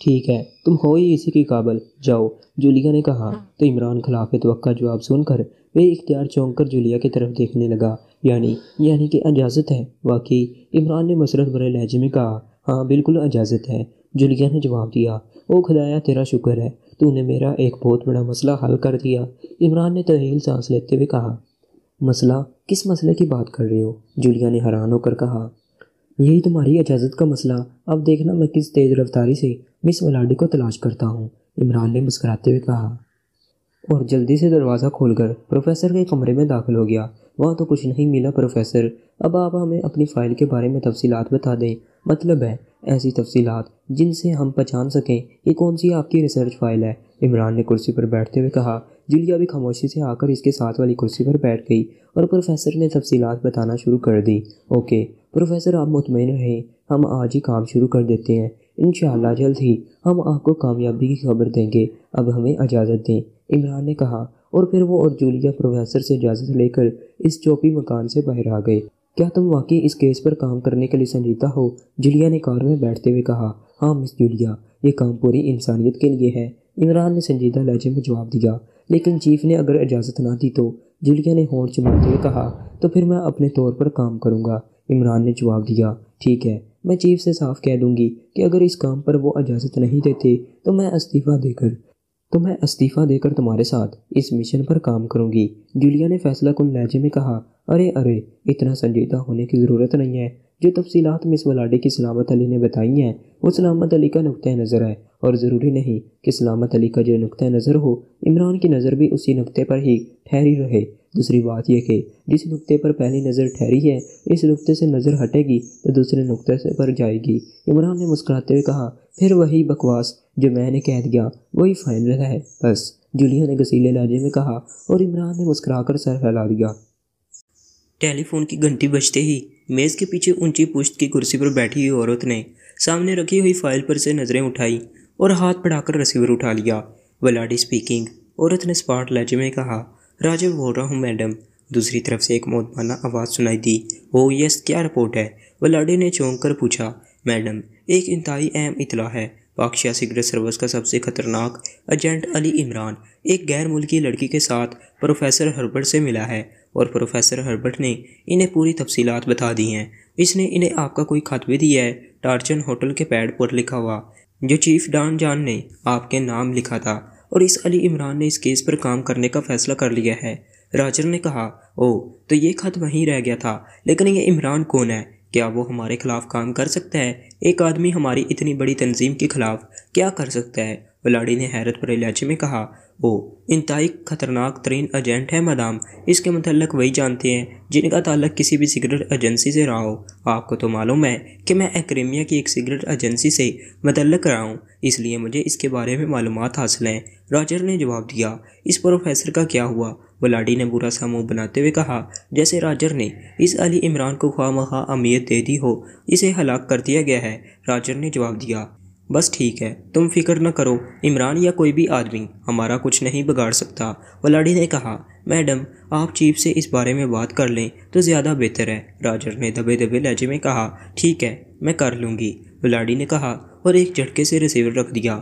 ٹھیک ہے، تم ہو ہی اسی کی قابل، جاؤ، جولیا نے کہا۔ تو عمران خلاف توقع جواب سن کر بے اختیار چونک کر جولیا کی طرف دیکھنے لگا۔ یعنی کہ اجازت ہے؟ واقعی؟ عمران نے مسرت بھرے لہجے میں کہا۔ ہاں بالکل اجازت ہے، جولیا نے جواب دیا۔ او خدایا تیرا شکر ہے، تو نے میرا ایک بہت بڑا مسئلہ حل کر دیا، عمران نے طویل سانس لیتے ہوئے کہا۔ مسئلہ؟ کس مسئلے کی بات کر رہے ہو؟ جولیا نے حیران ہو کر کہا۔ یہی تمہاری اجازت کا مسئلہ، اب دیکھنا میں کس تیز رفتاری سے مس ولاڈی کو تلاش کرتا ہوں، عمران نے مسکراتے ہوئے کہا، اور جلدی سے دروازہ کھول کر پروفیسر کے کمرے میں داخل ہو گیا۔ وہاں تو کچھ نہیں ملا پروفیسر، اب آپ ہمیں اپنی فائل کے بارے میں تفصیلات بتا دیں، مطلب ہے ایسی تفصیلات جن سے ہم پہچان سکیں کہ کون سی آپ کی ریسرچ فائل ہے۔ عمران نے کرسی پر بیٹھتے ہوئے کہا۔ جولیا بھی خاموشی سے آ کر اس کے ساتھ والی کرسی پر بیٹھ گئی اور پروفیسر نے تفصیلات بتانا شروع کر دی۔ اوکے پروفیسر، آپ مطمئن رہیں، ہم آج ہی کام شروع کر دیتے ہیں۔ انشاءاللہ جلد ہی ہم آپ کو کامیابی کی خبر دیں گے۔ اب ہمیں اجازت دیں، عمران نے کہا، اور پھر وہ اور جولیا پروفیسر سے اجازت لے کر اس چوپی مکان سے باہر آ گئے۔ کیا تم واقعی اس کیس پر کام کرنے کے لیے سنجیدہ ہو؟ جولیا نے کار میں بیٹھتے ہوئے کہا۔ ہاں مس جولیا، یہ کام پوری انسانیت کے لیے ہے، عمران نے سنجیدہ لہجے میں جواب دیا۔ لیکن چیف نے اگر اجازت نہ دی تو؟ جولیا نے ہونٹ چباتے ہوئے کہا۔ تو پھر میں اپنے طور پر کام کروں گا، عمران نے جواب دیا۔ ٹھیک ہے، میں چیف سے صاف کہہ دوں گی کہ اگر اس کام پر وہ اجازت نہیں دیتے تو میں استعفیٰ دے کر تمہارے ساتھ اس مشن پر کام کروں گی، جولیا نے فیصلہ کن لہجے میں کہا۔ ارے اتنا سنجیدہ ہونے کی ضرورت نہیں ہے۔ جو تفصیلات مس ولاڈے کی سلامت علی نے بتائی ہیں وہ سلامت علی کا نقطۂ نظر ہے، اور ضروری نہیں کہ سلامت علی کا جو نقطۂ نظر ہو عمران کی نظر بھی اسی نقطے پر ہی ٹھہری رہے۔ دوسری بات یہ کہ جس نقطے پر پہلی نظر ٹھہری ہے اس نقطے سے نظر ہٹے گی تو دوسرے نقطے سے پر جائے گی، عمران نے مسکراتے ہوئے کہا۔ پھر وہی بکواس جو میں نے کہہ دیا وہی فائنل ہے بس، جولیا نے غصیلے لہجے میں کہا، اور عمران نے مسکرا کر سر ہلا دیا۔ ٹیلی فون کی گھنٹی بجتے ہی میز کے پیچھے اونچی پشت کی کرسی پر بیٹھی ہوئی عورت نے سامنے رکھی ہوئی فائل پر سے نظریں اٹھائی اور ہاتھ بڑھا کر ریسیور اٹھا لیا۔ ولاڈی اسپیکنگ، عورت نے اسپاٹ لہجے میں کہا۔ راجر بول رہا ہوں میڈم، دوسری طرف سے ایک مؤدبانہ آواز سنائی دی۔ او یس، کیا رپورٹ ہے؟ ولاڈی نے چونک کر پوچھا۔ میڈم، ایک انتہائی اہم اطلاع ہے، پاکشیا سیکرٹ سروس کا سب سے خطرناک ایجنٹ علی عمران ایک غیر ملکی لڑکی کے ساتھ پروفیسر ہربرٹ سے ملا ہے، اور پروفیسر ہربرٹ نے انہیں پوری تفصیلات بتا دی ہیں۔ اس نے انہیں آپ کا کوئی خط بھی دیا ہے، ٹارچن ہوٹل کے پیڈ پر لکھا ہوا، جو چیف ڈان جان نے آپ کے نام لکھا تھا، اور اس علی عمران نے اس کیس پر کام کرنے کا فیصلہ کر لیا ہے۔ راجر نے کہا۔ او، تو یہ خط وہیں رہ گیا تھا، لیکن یہ عمران کون ہے؟ کیا وہ ہمارے خلاف کام کر سکتا ہے؟ ایک آدمی ہماری اتنی بڑی تنظیم کے خلاف کیا کر سکتا ہے؟ ولاڈی نے حیرت بھرے لہجے میں کہا۔ او، انتہائی خطرناک ترین ایجنٹ ہے مدام، اس کے متعلق وہی جانتے ہیں جن کا تعلق کسی بھی سیکرٹ ایجنسی سے رہا ہو۔ آپ کو تو معلوم ہے کہ میں ایکریمیا کی ایک سیکرٹ ایجنسی سے متعلق رہا ہوں، اس لیے مجھے اس کے بارے میں معلومات حاصل ہیں، راجر نے جواب دیا۔ اس پروفیسر کا کیا ہوا؟ ولاڈی نے برا سا منہ بناتے ہوئے کہا، جیسے راجر نے اس علی عمران کو خواہ مخواہ اہمیت دے دی ہو، اسے ہلاک کر دیا گیا ہے، راجر نے جواب دیا۔ بس ٹھیک ہے، تم فکر نہ کرو، عمران یا کوئی بھی آدمی ہمارا کچھ نہیں بگاڑ سکتا، ولاڈی نے کہا۔ میڈم، آپ چیف سے اس بارے میں بات کر لیں تو زیادہ بہتر ہے، راجر نے دبے دبے لہجے میں کہا۔ ٹھیک ہے، میں کر لوں گی، ولاڈی نے کہا، اور ایک جھٹکے سے ریسیور رکھ دیا۔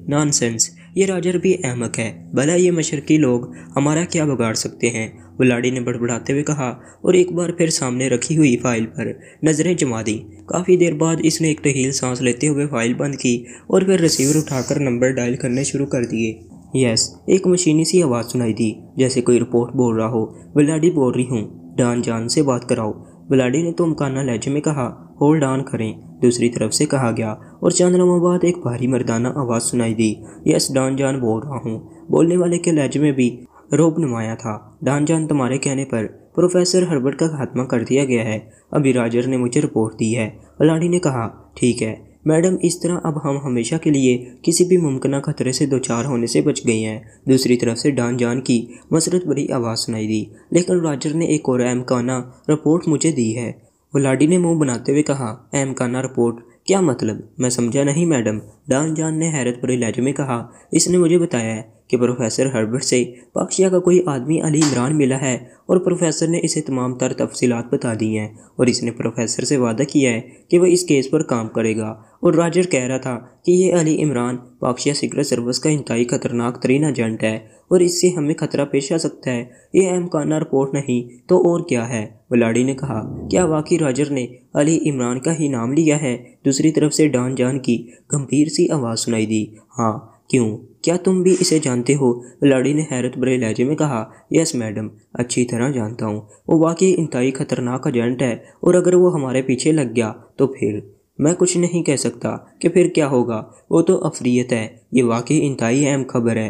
نان سینس، یہ راجر بھی احمق ہے، بھلا یہ مشرقی لوگ ہمارا کیا بگاڑ سکتے ہیں، ولاڈی نے بڑبڑاتے ہوئے کہا، اور ایک بار پھر سامنے رکھی ہوئی فائل پر نظریں جما دیں۔ کافی دیر بعد اس نے ایک طویل سانس لیتے ہوئے فائل بند کی اور پھر ریسیور اٹھا کر نمبر ڈائل کرنے شروع کر دیے۔ یس، ایک مشینی سی آواز سنائی دی جیسے کوئی رپورٹ بول رہا ہو۔ ولاڈی بول رہی ہوں، ڈان جان سے بات کراؤ، ولاڈی نے تومکانہ لہجے میں کہا۔ ہولڈ آن کریں، دوسری طرف سے کہا گیا، اور چند لمحوں بعد ایک بھاری مردانہ آواز سنائی دی۔ یس، ڈان جان بول رہا ہوں، بولنے والے کے لہجے میں بھی رعب نمایاں تھا۔ ڈان جان، تمہارے کہنے پر پروفیسر ہربرٹ کا خاتمہ کر دیا گیا ہے، ابھی راجر نے مجھے رپورٹ دی ہے، ولاڈی نے کہا۔ ٹھیک ہے میڈم، اس طرح اب ہم ہمیشہ کے لیے کسی بھی ممکنہ خطرے سے دوچار ہونے سے بچ گئے ہیں، دوسری طرف سے ڈان جان کی مسرت بھری آواز سنائی دی۔ لیکن راجر نے ایک اور احمقانہ رپورٹ مجھے دی ہے، ولاڈی نے منہ بناتے ہوئے کہا۔ احمقانہ رپورٹ؟ کیا مطلب؟ میں سمجھا نہیں میڈم، ڈان جان نے حیرت بھرے لہجے میں کہا۔ اس نے مجھے بتایا ہے کہ پروفیسر ہربرٹ سے پاکشیا کا کوئی آدمی علی عمران ملا ہے، اور پروفیسر نے اسے تمام تر تفصیلات بتا دی ہیں، اور اس نے پروفیسر سے وعدہ کیا ہے کہ وہ اس کیس پر کام کرے گا، اور راجر کہہ رہا تھا کہ یہ علی عمران پاکشیا سیکرٹ سروس کا انتہائی خطرناک ترین ایجنٹ ہے، اور اس سے ہمیں خطرہ پیش آ سکتا ہے۔ یہ احمقانہ رپورٹ نہیں تو اور کیا ہے، ولاڈی نے کہا۔ کیا واقعی راجر نے علی عمران کا ہی نام لیا ہے؟ دوسری طرف سے ڈان جان کی گمبھیر سی آواز سنائی دی۔ ہاں، کیوں؟ کیا تم بھی اسے جانتے ہو؟ ولاڈی نے حیرت بھرے لہجے میں کہا۔ یس میڈم، اچھی طرح جانتا ہوں، وہ واقعی انتہائی خطرناک ایجنٹ ہے، اور اگر وہ ہمارے پیچھے لگ گیا تو پھر میں کچھ نہیں کہہ سکتا کہ پھر کیا ہوگا، وہ تو افریت ہے، یہ واقعی انتہائی اہم خبر ہے،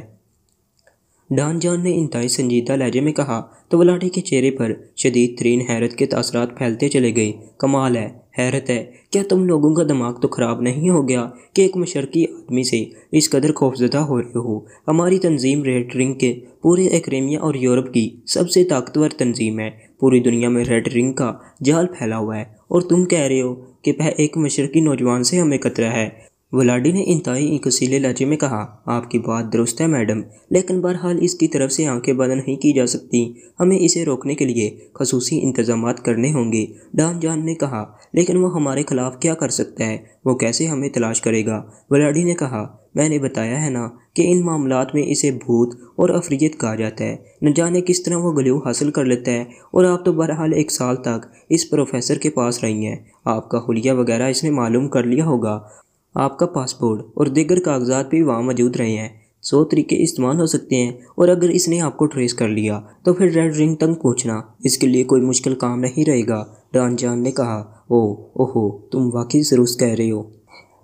ڈان جان نے انتہائی سنجیدہ لہجے میں کہا۔ تو ولاڈی کے چہرے پر شدید ترین حیرت کے تاثرات پھیلتے چلے گئے۔ کمال ہے، حیرت ہے، کیا تم لوگوں کا دماغ تو خراب نہیں ہو گیا کہ ایک مشرقی آدمی سے اس قدر خوفزدہ ہو رہے ہو؟ ہماری تنظیم ریڈ رنگ کے پورے ایکریمیا اور یورپ کی سب سے طاقتور تنظیم ہے۔ پوری دنیا میں ریڈ رنگ کا جال پھیلا ہوا ہے اور تم کہہ رہے ہو کہ ایک مشرقی نوجوان سے ہمیں خطرہ ہے۔ ولاڈی نے انتہائی کسیلے لہجے میں کہا، آپ کی بات درست ہے میڈم، لیکن بہرحال اس کی طرف سے آنکھیں بند نہیں کی جا سکتی۔ ہمیں اسے روکنے کے لیے خصوصی انتظامات کرنے ہوں گے، ڈان جان نے کہا۔ لیکن وہ ہمارے خلاف کیا کر سکتا ہے؟ وہ کیسے ہمیں تلاش کرے گا؟ ولاڈی نے کہا، میں نے بتایا ہے نا کہ ان معاملات میں اسے بھوت اور عفریت کہا جاتا ہے۔ نہ جانے کس طرح وہ گلیو حاصل کر لیتا ہے، اور آپ تو بہرحال 1 سال تک اس پروفیسر کے پاس رہی ہیں۔ آپ کا حلیہ وغیرہ اس نے معلوم کر لیا ہوگا۔ آپ کا پاسپورٹ اور دیگر کاغذات بھی وہاں موجود رہے ہیں۔ 100 طریقے استعمال ہو سکتے ہیں، اور اگر اس نے آپ کو ٹریس کر لیا تو پھر ریڈ رنگ تک پہنچنا اس کے لیے کوئی مشکل کام نہیں رہے گا، ڈان جان نے کہا۔ اوہو، تم واقعی درست کہہ رہے ہو۔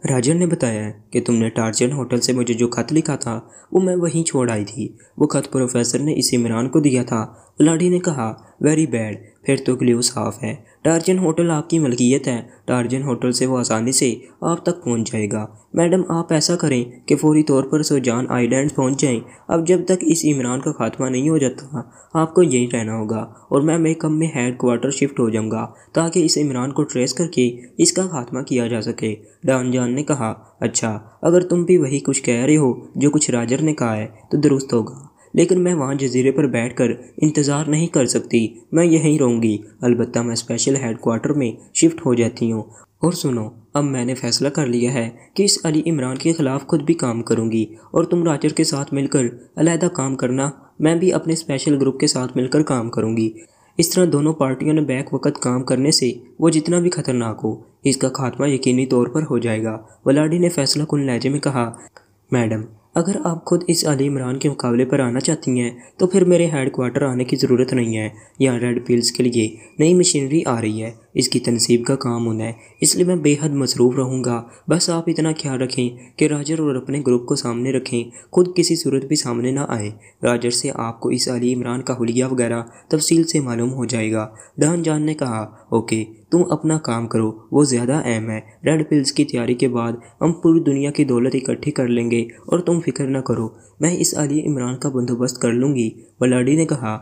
راجر نے بتایا کہ تم نے ٹارجن ہوٹل سے مجھے جو خط لکھا تھا وہ میں وہیں چھوڑ آئی تھی۔ وہ خط پروفیسر نے اس عمران کو دیا تھا۔ ولاڈی نے کہا، ویری بیڈ، پھر تو گلیو صاف ہے۔ ٹارجن ہوٹل آپ کی ملکیت ہے۔ ٹارجن ہوٹل سے وہ آسانی سے آپ تک پہنچ جائے گا۔ میڈم، آپ ایسا کریں کہ فوری طور پر سوجان آئی لینڈ پہنچ جائیں۔ اب جب تک اس عمران کا خاتمہ نہیں ہو جاتا آپ کو یہیں رہنا ہوگا، اور میں میکم میں ہیڈ کوارٹر شفٹ ہو جاؤں گا تاکہ اس عمران کو ٹریس کر کے اس کا خاتمہ کیا جا سکے۔ ڈان جان نے کہا، اچھا، اگر تم بھی وہی کچھ کہہ رہے ہو جو کچھ راجر نے کہا ہے تو درست ہوگا، لیکن میں وہاں جزیرے پر بیٹھ کر انتظار نہیں کر سکتی۔ میں یہیں رہوں گی، البتہ میں اسپیشل ہیڈ کوارٹر میں شفٹ ہو جاتی ہوں۔ اور سنو، اب میں نے فیصلہ کر لیا ہے کہ اس علی عمران کے خلاف خود بھی کام کروں گی، اور تم راجر کے ساتھ مل کر علیحدہ کام کرنا، میں بھی اپنے اسپیشل گروپ کے ساتھ مل کر کام کروں گی۔ اس طرح دونوں پارٹیوں نے بیک وقت کام کرنے سے وہ جتنا بھی خطرناک ہو، اس کا خاتمہ یقینی طور پر ہو جائے گا۔ ولاڈی نے فیصلہ کن لہجے میں کہا، میڈم، اگر آپ خود اس علی عمران کے مقابلے پر آنا چاہتی ہیں تو پھر میرے ہیڈ کوارٹر آنے کی ضرورت نہیں ہے۔ یہاں ریڈ پیلز کے لیے نئی مشینری آ رہی ہے، اس کی تنصیب کا کام ہونا ہے، اس لیے میں بے حد مصروف رہوں گا۔ بس آپ اتنا خیال رکھیں کہ راجر اور اپنے گروپ کو سامنے رکھیں، خود کسی صورت بھی سامنے نہ آئے۔ راجر سے آپ کو اس علی عمران کا حلیہ وغیرہ تفصیل سے معلوم ہو جائے گا۔ ڈان جان نے کہا، اوکے، تم اپنا کام کرو، وہ زیادہ اہم ہے۔ ریڈ پیلز کی تیاری کے بعد ہم پوری دنیا کی دولت اکٹھی کر لیں گے، اور تم فکر نہ کرو، میں اس علی عمران کا بندوبست کر لوں گی، ولاڈی نے کہا،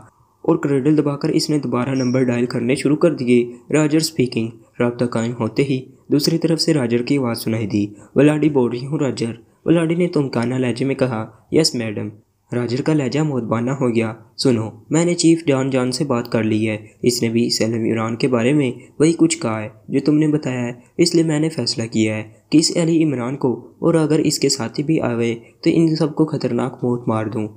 اور کریڈل دبا کر اس نے دوبارہ نمبر ڈائل کرنے شروع کر دیے۔ Roger speaking. رابطہ قائم ہوتے ہی دوسری طرف سے راجر کی آواز سنائی دی، ولاڈی بول رہی ہوں راجر۔ ولاڈی نے تنکانہ لہجے میں کہا، یس میڈم۔ راجر کا لہجہ مودبانہ ہو گیا۔ سنو، میں نے چیف ڈان جان سے بات کر لی ہے، اس نے بھی اس علی عمران کے بارے میں وہی کچھ کہا ہے جو تم نے بتایا ہے، اس لیے میں نے فیصلہ کیا ہے کہ اس علی عمران کو، اور اگر اس کے ساتھی بھی آئے تو ان سب کو خطرناک موت مار دوں۔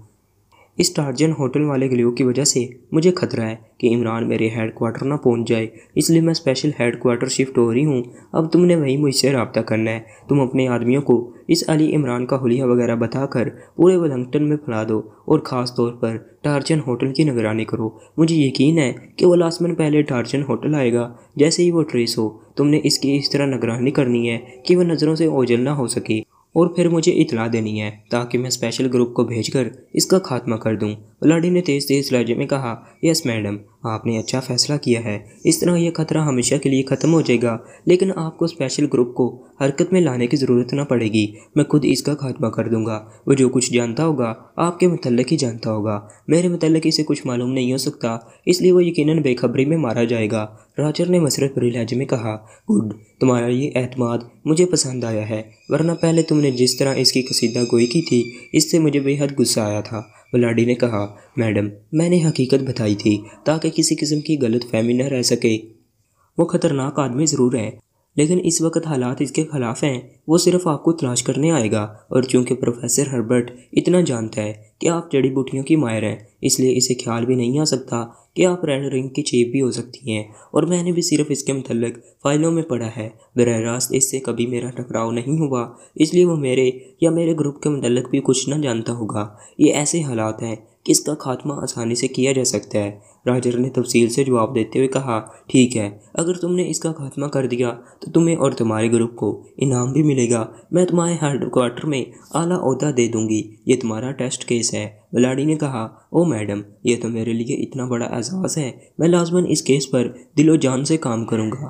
اس ٹارجن ہوٹل والے گلیو کی وجہ سے مجھے خطرہ ہے کہ عمران میرے ہیڈ کوارٹر نہ پہنچ جائے، اس لیے میں اسپیشل ہیڈ کوارٹر شفٹ ہو رہی ہوں۔ اب تم نے وہی مجھ سے رابطہ کرنا ہے۔ تم اپنے آدمیوں کو اس علی عمران کا حلیہ وغیرہ بتا کر پورے ولنگٹن میں پھیلا دو، اور خاص طور پر ٹارجن ہوٹل کی نگرانی کرو۔ مجھے یقین ہے کہ وہ لازماً پہلے ٹارجن ہوٹل آئے گا جیسے ہی وہ ٹریس ہو۔ تم نے اس کی اس طرح نگرانی کرنی ہے کہ وہ نظروں سے اوجھل نہ ہو سکے، اور پھر مجھے اطلاع دینی ہے تاکہ میں اسپیشل گروپ کو بھیج کر اس کا خاتمہ کر دوں۔ ولاڈی نے تیز تیز لہجے میں کہا، یس میڈم، آپ نے اچھا فیصلہ کیا ہے، اس طرح یہ خطرہ ہمیشہ کے لیے ختم ہو جائے گا، لیکن آپ کو اسپیشل گروپ کو حرکت میں لانے کی ضرورت نہ پڑے گی، میں خود اس کا خاتمہ کر دوں گا۔ وہ جو کچھ جانتا ہوگا آپ کے متعلق ہی جانتا ہوگا، میرے متعلق اسے کچھ معلوم نہیں ہو سکتا، اس لیے وہ یقیناً بے خبری میں مارا جائے گا۔ راجر نے مسرت بھری لہجے میں کہا، گڈ، تمہارا یہ اعتماد مجھے پسند آیا ہے، ورنہ پہلے تم نے جس طرح اس کی قصیدہ گوئی کی تھی اس سے مجھے بے حد غصہ آیا تھا۔ ولاڈی نے کہا، میڈم، میں نے حقیقت بتائی تھی تاکہ کسی قسم کی غلط فہمی نہ رہ سکے۔ وہ خطرناک آدمی ضرور ہے، لیکن اس وقت حالات اس کے خلاف ہیں۔ وہ صرف آپ کو تلاش کرنے آئے گا، اور چونکہ پروفیسر ہربرٹ اتنا جانتا ہے کہ آپ جڑی بوٹیوں کی ماہر ہیں، اس لیے اسے خیال بھی نہیں آ سکتا کہ آپ ریڈ رنگ کی چیف بھی ہو سکتی ہیں، اور میں نے بھی صرف اس کے متعلق فائلوں میں پڑھا ہے، براہ راست اس سے کبھی میرا ٹکراؤ نہیں ہوا، اس لیے وہ میرے یا میرے گروپ کے متعلق بھی کچھ نہ جانتا ہوگا۔ یہ ایسے حالات ہیں کہ اس کا خاتمہ آسانی سے کیا جا سکتا ہے۔ راجر نے تفصیل سے جواب دیتے ہوئے کہا، ٹھیک ہے، اگر تم نے اس کا خاتمہ کر دیا تو تمہیں اور تمہارے گروپ کو انعام بھی ملے گا، میں تمہارے ہیڈ کوارٹر میں اعلیٰ عہدہ دے دوں گی، یہ تمہارا ٹیسٹ کیس ہے۔ ولاڈی نے کہا، او میڈم، یہ تو میرے لیے اتنا بڑا اعزاز ہے، میں لازماً اس کیس پر دل و جان سے کام کروں گا۔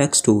X2।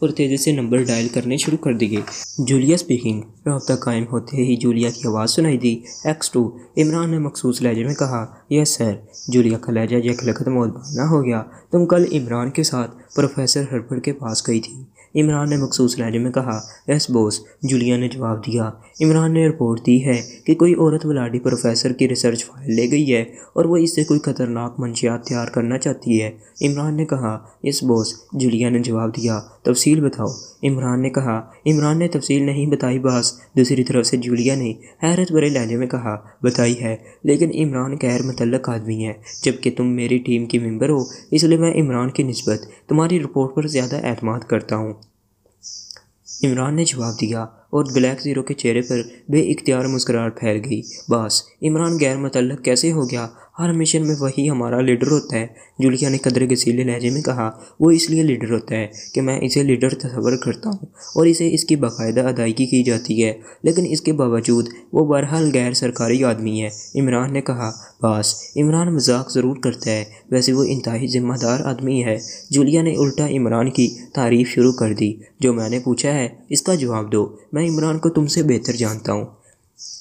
اور تیزی سے نمبر ڈائل کرنے شروع کر دیے۔ Julia speaking. رابطہ قائم ہوتے ہی جولیا کی آواز سنائی دی۔ X2۔ عمران نے مخصوص لہجے میں کہا۔ یس سر۔ جولیا کا لہجہ یکلخت معتبر ہو گیا۔ تم کل عمران کے ساتھ پروفیسر ہربرٹ کے پاس گئی تھی؟ عمران نے مخصوص لہجے میں کہا۔ یس بوس، جولیا نے جواب دیا۔ عمران نے رپورٹ دی ہے کہ کوئی عورت ولاڈی پروفیسر کی ریسرچ فائل لے گئی ہے اور وہ اس سے کوئی خطرناک منشیات تیار کرنا چاہتی ہے۔ عمران نے کہا۔ یس بوس، جولیا نے جواب دیا۔ تفصیل بتاؤ، عمران نے کہا۔ عمران نے تفصیل نہیں بتائی باس۔ دوسری طرف سے جولیا نے حیرت بھرے لہجے میں کہا۔ بتائی ہے، لیکن عمران غیر متعلق آدمی ہے، جبکہ تم میری ٹیم کی ممبر ہو، اس لیے میں عمران کی نسبت تمہاری رپورٹ پر زیادہ اعتماد کرتا ہوں۔ عمران نے جواب دیا اور بلیک زیرو کے چہرے پر بے اختیار مسکراہٹ پھیل گئی۔ باس، عمران غیر متعلق کیسے ہو گیا؟ ہر مشن میں وہی ہمارا لیڈر ہوتا ہے، جولیا نے قدرے غصیلے لہجے میں کہا۔ وہ اس لیے لیڈر ہوتا ہے کہ میں اسے لیڈر تصور کرتا ہوں اور اسے اس کی باقاعدہ ادائیگی کی جاتی ہے، لیکن اس کے باوجود وہ بہرحال غیر سرکاری آدمی ہے، عمران نے کہا۔ باس، عمران مذاق ضرور کرتا ہے، ویسے وہ انتہائی ذمہ دار آدمی ہے۔ جولیا نے الٹا عمران کی تعریف شروع کر دی۔ جو میں نے پوچھا ہے اس کا جواب دو، میں عمران کو تم سے بہتر جانتا ہوں۔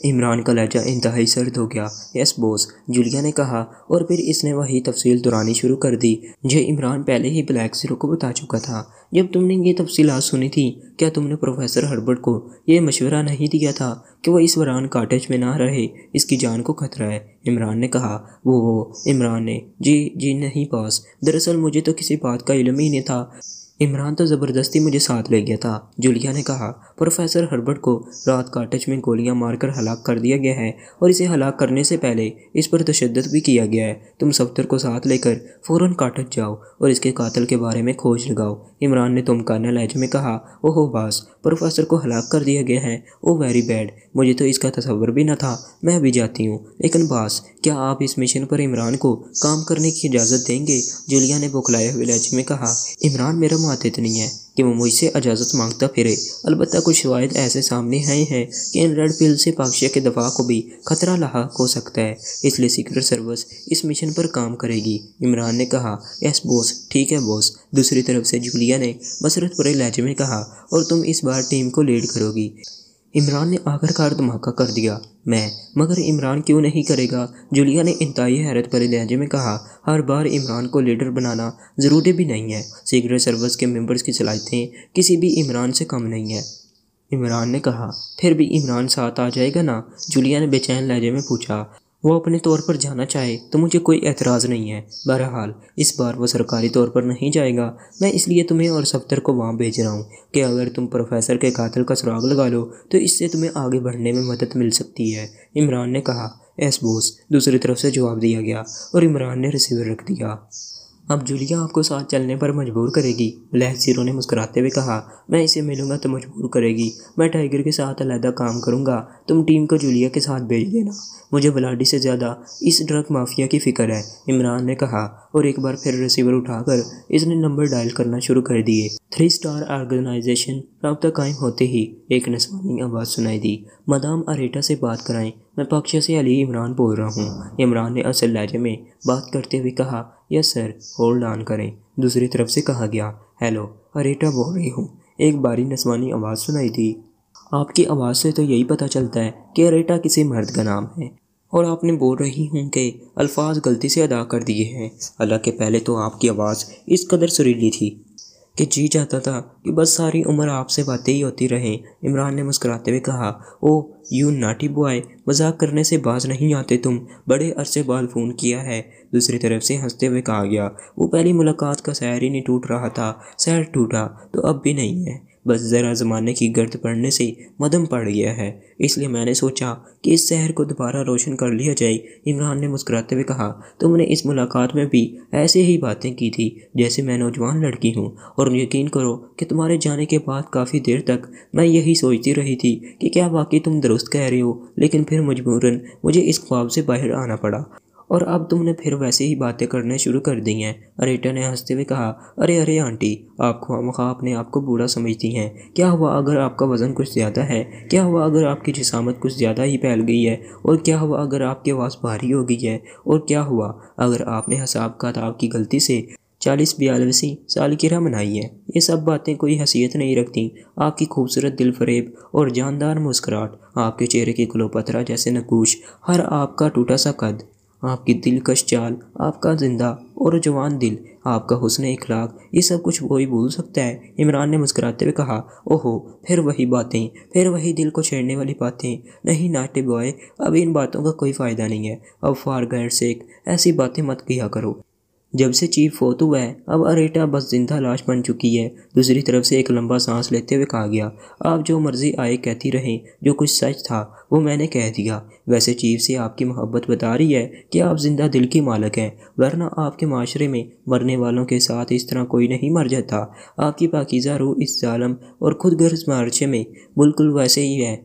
عمران کا لہجہ انتہائی سرد ہو گیا۔ یس بوس، جولیا نے کہا، اور پھر اس نے وہی تفصیل دہرانی شروع کر دی جو عمران پہلے ہی بلیک زیرو کو بتا چکا تھا۔ جب تم نے یہ تفصیلات سنی تھی، کیا تم نے پروفیسر ہربرٹ کو یہ مشورہ نہیں دیا تھا کہ وہ اس ویران کاٹیج میں نہ رہے، اس کی جان کو خطرہ ہے؟ عمران نے کہا۔ عمران نے جی نہیں باس، دراصل مجھے تو کسی بات کا علم ہی نہیں تھا، عمران تو زبردستی مجھے ساتھ لے گیا تھا، جولیا نے کہا۔ پروفیسر ہربرٹ کو رات کاٹیج میں گولیاں مار کر ہلاک کر دیا گیا ہے اور اسے ہلاک کرنے سے پہلے اس پر تشدد بھی کیا گیا ہے۔ تم صفدر کو ساتھ لے کر فوراً کاٹیج جاؤ اور اس کے قاتل کے بارے میں کھوج لگاؤ، عمران نے تمکانہ لہجے میں کہا۔ اوہ باس، پروفیسر کو ہلاک کر دیا گیا ہے؟ اوہ ویری بیڈ، مجھے تو اس کا تصور بھی نہ تھا، میں ابھی جاتی ہوں۔ لیکن باس، کیا آپ اس مشن پر عمران کو کام کرنے کی اجازت دیں گے؟ جولیا نے بوکھلائے ہوئے لہجے میں کہا۔ عمران میرا معتاد نہیں ہے کہ وہ مجھ سے اجازت مانگتا پھرے، البتہ کچھ شواہد ایسے سامنے آئے ہیں کہ ان ریڈ پل سے پاکشیا کے دفاع کو بھی خطرہ لاحق ہو سکتا ہے، اس لیے سیکرٹ سروس اس مشن پر کام کرے گی، عمران نے کہا۔ یس بوس، ٹھیک ہے بوس، دوسری طرف سے جولیا نے مسرت بھرے لہجے میں کہا، اور تم اس بار ٹیم کو لیڈ کرو گی۔ عمران نے آخرکار دھماکہ کر دیا۔ مگر عمران کیوں نہیں کرے گا؟ جولیا نے انتہائی حیرت بھرے لہجے میں کہا۔ ہر بار عمران کو لیڈر بنانا ضروری بھی نہیں ہے، سیکرٹ سروس کے ممبرز کی صلاحیتیں کسی بھی عمران سے کم نہیں ہیں، عمران نے کہا۔ پھر بھی عمران ساتھ آ جائے گا نا؟ جولیا نے بے چین لہجے میں پوچھا۔ وہ اپنے طور پر جانا چاہے تو مجھے کوئی اعتراض نہیں ہے، بہرحال اس بار وہ سرکاری طور پر نہیں جائے گا، میں اس لیے تمہیں اور صفدر کو وہاں بھیج رہا ہوں کہ اگر تم پروفیسر کے قاتل کا سراغ لگا لو تو اس سے تمہیں آگے بڑھنے میں مدد مل سکتی ہے، عمران نے کہا۔ ایس بوس، دوسری طرف سے جواب دیا گیا اور عمران نے ریسیور رکھ دیا۔ اب جولیا آپ کو ساتھ چلنے پر مجبور کرے گی، بلیک زیرو نے مسکراتے ہوئے کہا۔ میں اسے ملوں گا تو مجبور کرے گی، میں ٹائیگر کے ساتھ علیحدہ کام کروں گا، تم ٹیم کو جولیا کے ساتھ بھیج دینا، مجھے ولاڈی سے زیادہ اس ڈرگ مافیا کی فکر ہے، عمران نے کہا، اور ایک بار پھر ریسیور اٹھا کر اس نے نمبر ڈائل کرنا شروع کر دیے۔ 3 اسٹار آرگنائزیشن۔ رابطہ قائم ہوتے ہی ایک نسوانی آواز سنائی دی۔ مدام اریٹا سے بات کرائیں، میں پاکشیا سے علی عمران بول رہا ہوں، عمران نے اصل لہجے میں بات کرتے ہوئے کہا۔ یس سر، ہولڈ آن کریں، دوسری طرف سے کہا گیا۔ ہیلو، اریٹا بول رہی ہوں، ایک باری نسوانی آواز سنائی دی۔ آپ کی آواز سے تو یہی پتہ چلتا ہے کہ اریٹا کسی مرد کا نام ہے، اور آپ نے بول رہی ہوں کہ الفاظ غلطی سے ادا کر دیے ہیں، حالانکہ پہلے تو آپ کی آواز اس قدر سریلی تھی کہ جی چاہتا تھا کہ بس ساری عمر آپ سے باتیں ہی ہوتی رہیں، عمران نے مسکراتے ہوئے کہا۔ او یو ناٹی بوائے، مذاق کرنے سے باز نہیں آتے تم، بڑے عرصے بعد فون کیا ہے، دوسری طرف سے ہنستے ہوئے کہا گیا۔ وہ پہلی ملاقات کا سحر ہی نہیں ٹوٹ رہا تھا، سحر ٹوٹا تو اب بھی نہیں ہے، بس ذرا زمانے کی گرد پڑنے سے مدھم پڑ گیا ہے، اس لیے میں نے سوچا کہ اس سحر کو دوبارہ روشن کر لیا جائے، عمران نے مسکراتے ہوئے کہا۔ تم نے اس ملاقات میں بھی ایسے ہی باتیں کی تھی جیسے میں نوجوان لڑکی ہوں، اور یقین کرو کہ تمہارے جانے کے بعد کافی دیر تک میں یہی سوچتی رہی تھی کہ کیا واقعی تم درست کہہ رہی ہو، لیکن پھر مجبوراً مجھے اس خواب سے باہر آنا پڑا، اور اب تم نے پھر ویسے ہی باتیں کرنے شروع کر دی ہیں، اریٹا نے ہنستے ہوئے کہا۔ ارے آنٹی، آپ خواہ اپنے آپ کو بوڑھا سمجھتی ہیں، کیا ہوا اگر آپ کا وزن کچھ زیادہ ہے، کیا ہوا اگر آپ کی جسامت کچھ زیادہ ہی پھیل گئی ہے، اور کیا ہوا اگر آپ کی آواز بھاری ہو گئی ہے، اور کیا ہوا اگر آپ نے حساب کتاب کی غلطی سے 40-42 سالگرہ منائی ہے۔ یہ سب باتیں کوئی حیثیت نہیں رکھتی۔ آپ کی خوبصورت دل فریب اور جاندار مسکراہٹ، آپ کے چہرے کی کلوپترا جیسے نقوش، ہر آپ کا ٹوٹا سا قد، آپ کی دلکش چال، آپ کا زندہ اور جوان دل، آپ کا حسن اخلاق، یہ سب کچھ کوئی بھول سکتا ہے؟ عمران نے مسکراتے ہوئے کہا۔ اوہو، پھر وہی باتیں، پھر وہی دل کو چھیڑنے والی باتیں۔ نہیں ناٹے بوائے، اب ان باتوں کا کوئی فائدہ نہیں ہے۔ اب فار گاڈ سیک ایسی باتیں مت کیا کرو۔ جب سے چیف فوت ہوا ہے، اب اریٹا بس زندہ لاش بن چکی ہے۔ دوسری طرف سے ایک لمبا سانس لیتے ہوئے کہا گیا۔ آپ جو مرضی آئے کہتی رہیں، جو کچھ سچ تھا وہ میں نے کہہ دیا۔ ویسے چیف سے آپ کی محبت بتا رہی ہے کہ آپ زندہ دل کی مالک ہیں، ورنہ آپ کے معاشرے میں مرنے والوں کے ساتھ اس طرح کوئی نہیں مر جاتا۔ آپ کی پاکیزہ روح اس ظالم اور خود غرض معاشرے میں بالکل ویسے ہی ہے۔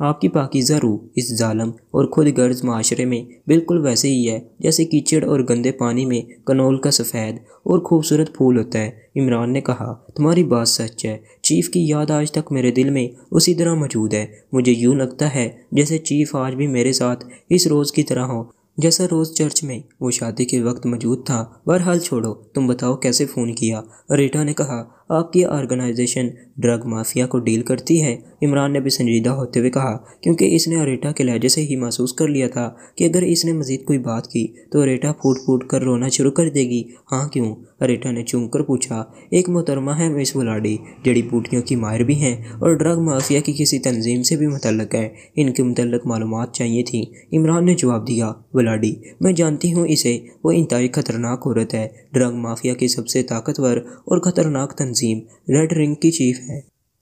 آپ کی پاکیزہ روح اس ظالم اور خود غرض معاشرے میں بالکل ویسے ہی ہے جیسے کیچڑ اور گندے پانی میں کنول کا سفید اور خوبصورت پھول ہوتا ہے۔ عمران نے کہا۔ تمہاری بات سچ ہے۔ چیف کی یاد آج تک میرے دل میں اسی طرح موجود ہے۔ مجھے یوں لگتا ہے جیسے چیف آج بھی میرے ساتھ اس روز کی طرح ہو جیسا روز چرچ میں وہ شادی کے وقت موجود تھا۔ بہرحال چھوڑو، تم بتاؤ کیسے فون کیا؟ ریٹا نے کہا۔ آپ کی آرگنائزیشن ڈرگ مافیا کو ڈیل کرتی ہے؟ عمران نے بھی سنجیدہ ہوتے ہوئے کہا، کیونکہ اس نے اریٹا کے لہجے سے ہی محسوس کر لیا تھا کہ اگر اس نے مزید کوئی بات کی تو اریٹا پھوٹ پھوٹ کر رونا شروع کر دے گی۔ ہاں کیوں؟ اریٹا نے چونک کر پوچھا۔ ایک محترمہ ہے مس ولاڈی، جڑی بوٹیوں کی ماہر بھی ہیں اور ڈرگ مافیا کی کسی تنظیم سے بھی متعلق ہے۔ ان کے متعلق معلومات چاہیے تھیں۔ عمران نے جواب دیا۔ ولاڈی، میں جانتی ہوں اسے، وہ انتہائی خطرناک عورت ہے۔ ڈرگ مافیا کی سب سے طاقتور اور خطرناک تنظیم ریڈ رنگ کی چیف ہے۔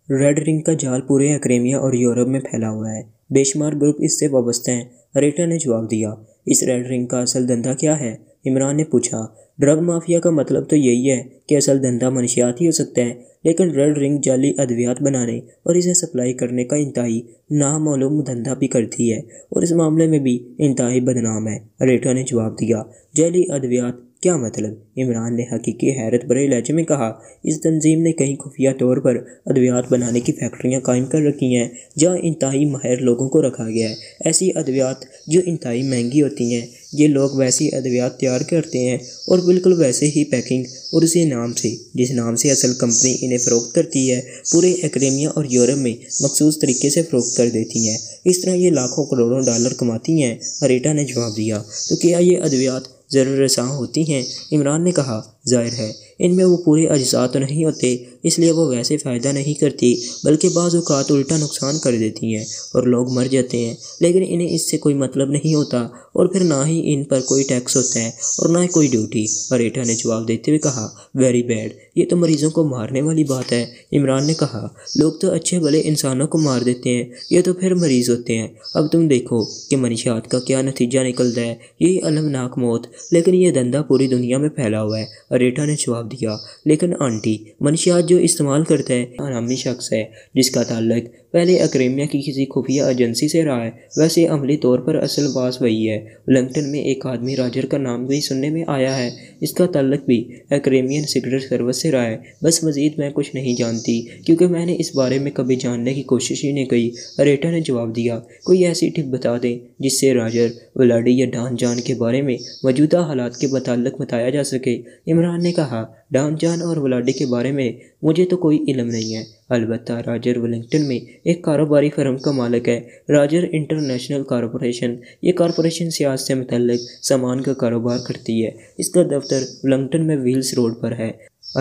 ریڈ رنگ کا جال پورے ایکریمیا اور یورپ میں پھیلا ہوا ہے۔ بے شمار گروپ اس سے وابستہ ہیں۔ ریٹا نے جواب دیا۔ اس ریڈ رنگ کا اصل دھندا کیا ہے؟ عمران نے پوچھا۔ ڈرگ مافیا کا مطلب تو یہی ہے کہ اصل دھندا منشیات ہی ہو سکتا ہے، لیکن ریڈ رنگ جعلی ادویات بنانے اور اسے سپلائی کرنے کا انتہائی نامعلوم دھندا بھی کرتی ہے، اور اس معاملے میں بھی انتہائی بدنام ہے۔ ریٹا نے جواب دیا۔ جعلی ادویات کیا مطلب؟ عمران نے حقیقی حیرت بھرے لہجے میں کہا۔ اس تنظیم نے کئی خفیہ طور پر ادویات بنانے کی فیکٹریاں قائم کر رکھی ہیں جہاں انتہائی ماہر لوگوں کو رکھا گیا ہے۔ ایسی ادویات جو انتہائی مہنگی ہوتی ہیں۔ یہ لوگ ویسی ادویات تیار کرتے ہیں اور بالکل ویسے ہی پیکنگ اور اسی نام سے جس نام سے اصل کمپنی انہیں فروخت کرتی ہے پورے ایکڈیمیا اور یورپ میں مخصوص طریقے سے فروخت کر دیتی ہیں۔ اس طرح یہ لاکھوں کروڑوں ڈالر کماتی ہیں۔ ریٹا نے جواب دیا۔ تو کیا یہ ادویات ضرر رساں ہوتی ہیں؟ عمران نے کہا۔ ظاہر ہے ان میں وہ پورے اجزاء تو نہیں ہوتے، اس لیے وہ ویسے فائدہ نہیں کرتی، بلکہ بعض اوقات الٹا نقصان کر دیتی ہیں اور لوگ مر جاتے ہیں، لیکن انہیں اس سے کوئی مطلب نہیں ہوتا، اور پھر نہ ہی ان پر کوئی ٹیکس ہوتا ہے اور نہ ہی کوئی ڈیوٹی۔ ریٹا نے جواب دیتے ہوئے کہا۔ ویری بیڈ، یہ تو مریضوں کو مارنے والی بات ہے۔ عمران نے کہا۔ لوگ تو اچھے بھلے انسانوں کو مار دیتے ہیں، یہ تو پھر مریض ہوتے ہیں۔ اب تم دیکھو کہ منشیات کا کیا نتیجہ نکلتا ہے، یہی المناک موت، لیکن یہ دھندا پوری دنیا میں پھیلا ہوا ہے۔ ریٹا نے جواب دیا۔ لیکن آنٹی، منشیات جو استعمال کرتا ہے انامی شخص ہے جس کا تعلق پہلے ایکڈیمیا کی کسی خفیہ ایجنسی سے رہا ہے۔ ویسے عملی طور پر اصل باس وہی ہے۔ ولنگٹن میں ایک آدمی راجر کا نام بھی سننے میں آیا ہے، اس کا تعلق بھی ایکڈیمین سیکرٹ سروس سے رہا ہے۔ بس مزید میں کچھ نہیں جانتی، کیونکہ میں نے اس بارے میں کبھی جاننے کی کوشش ہی نہیں کی۔ ریٹا نے جواب دیا۔ کوئی ایسی ٹپ بتا دیں جس سے راجر، ولاڈی یا ڈان جان کے بارے میں موجودہ حالات کے متعلق بتایا جا سکے۔ عمران نے کہا۔ ڈان جان اور ولاڈی کے بارے میں مجھے تو کوئی علم نہیں ہے، البتہ راجر ولنگٹن میں ایک کاروباری فرم کا مالک ہے، راجر انٹرنیشنل کارپوریشن۔ یہ کارپوریشن سیاحت سے متعلق سامان کا کاروبار کرتی ہے۔ اس کا دفتر ولنگٹن میں ویلز روڈ پر ہے۔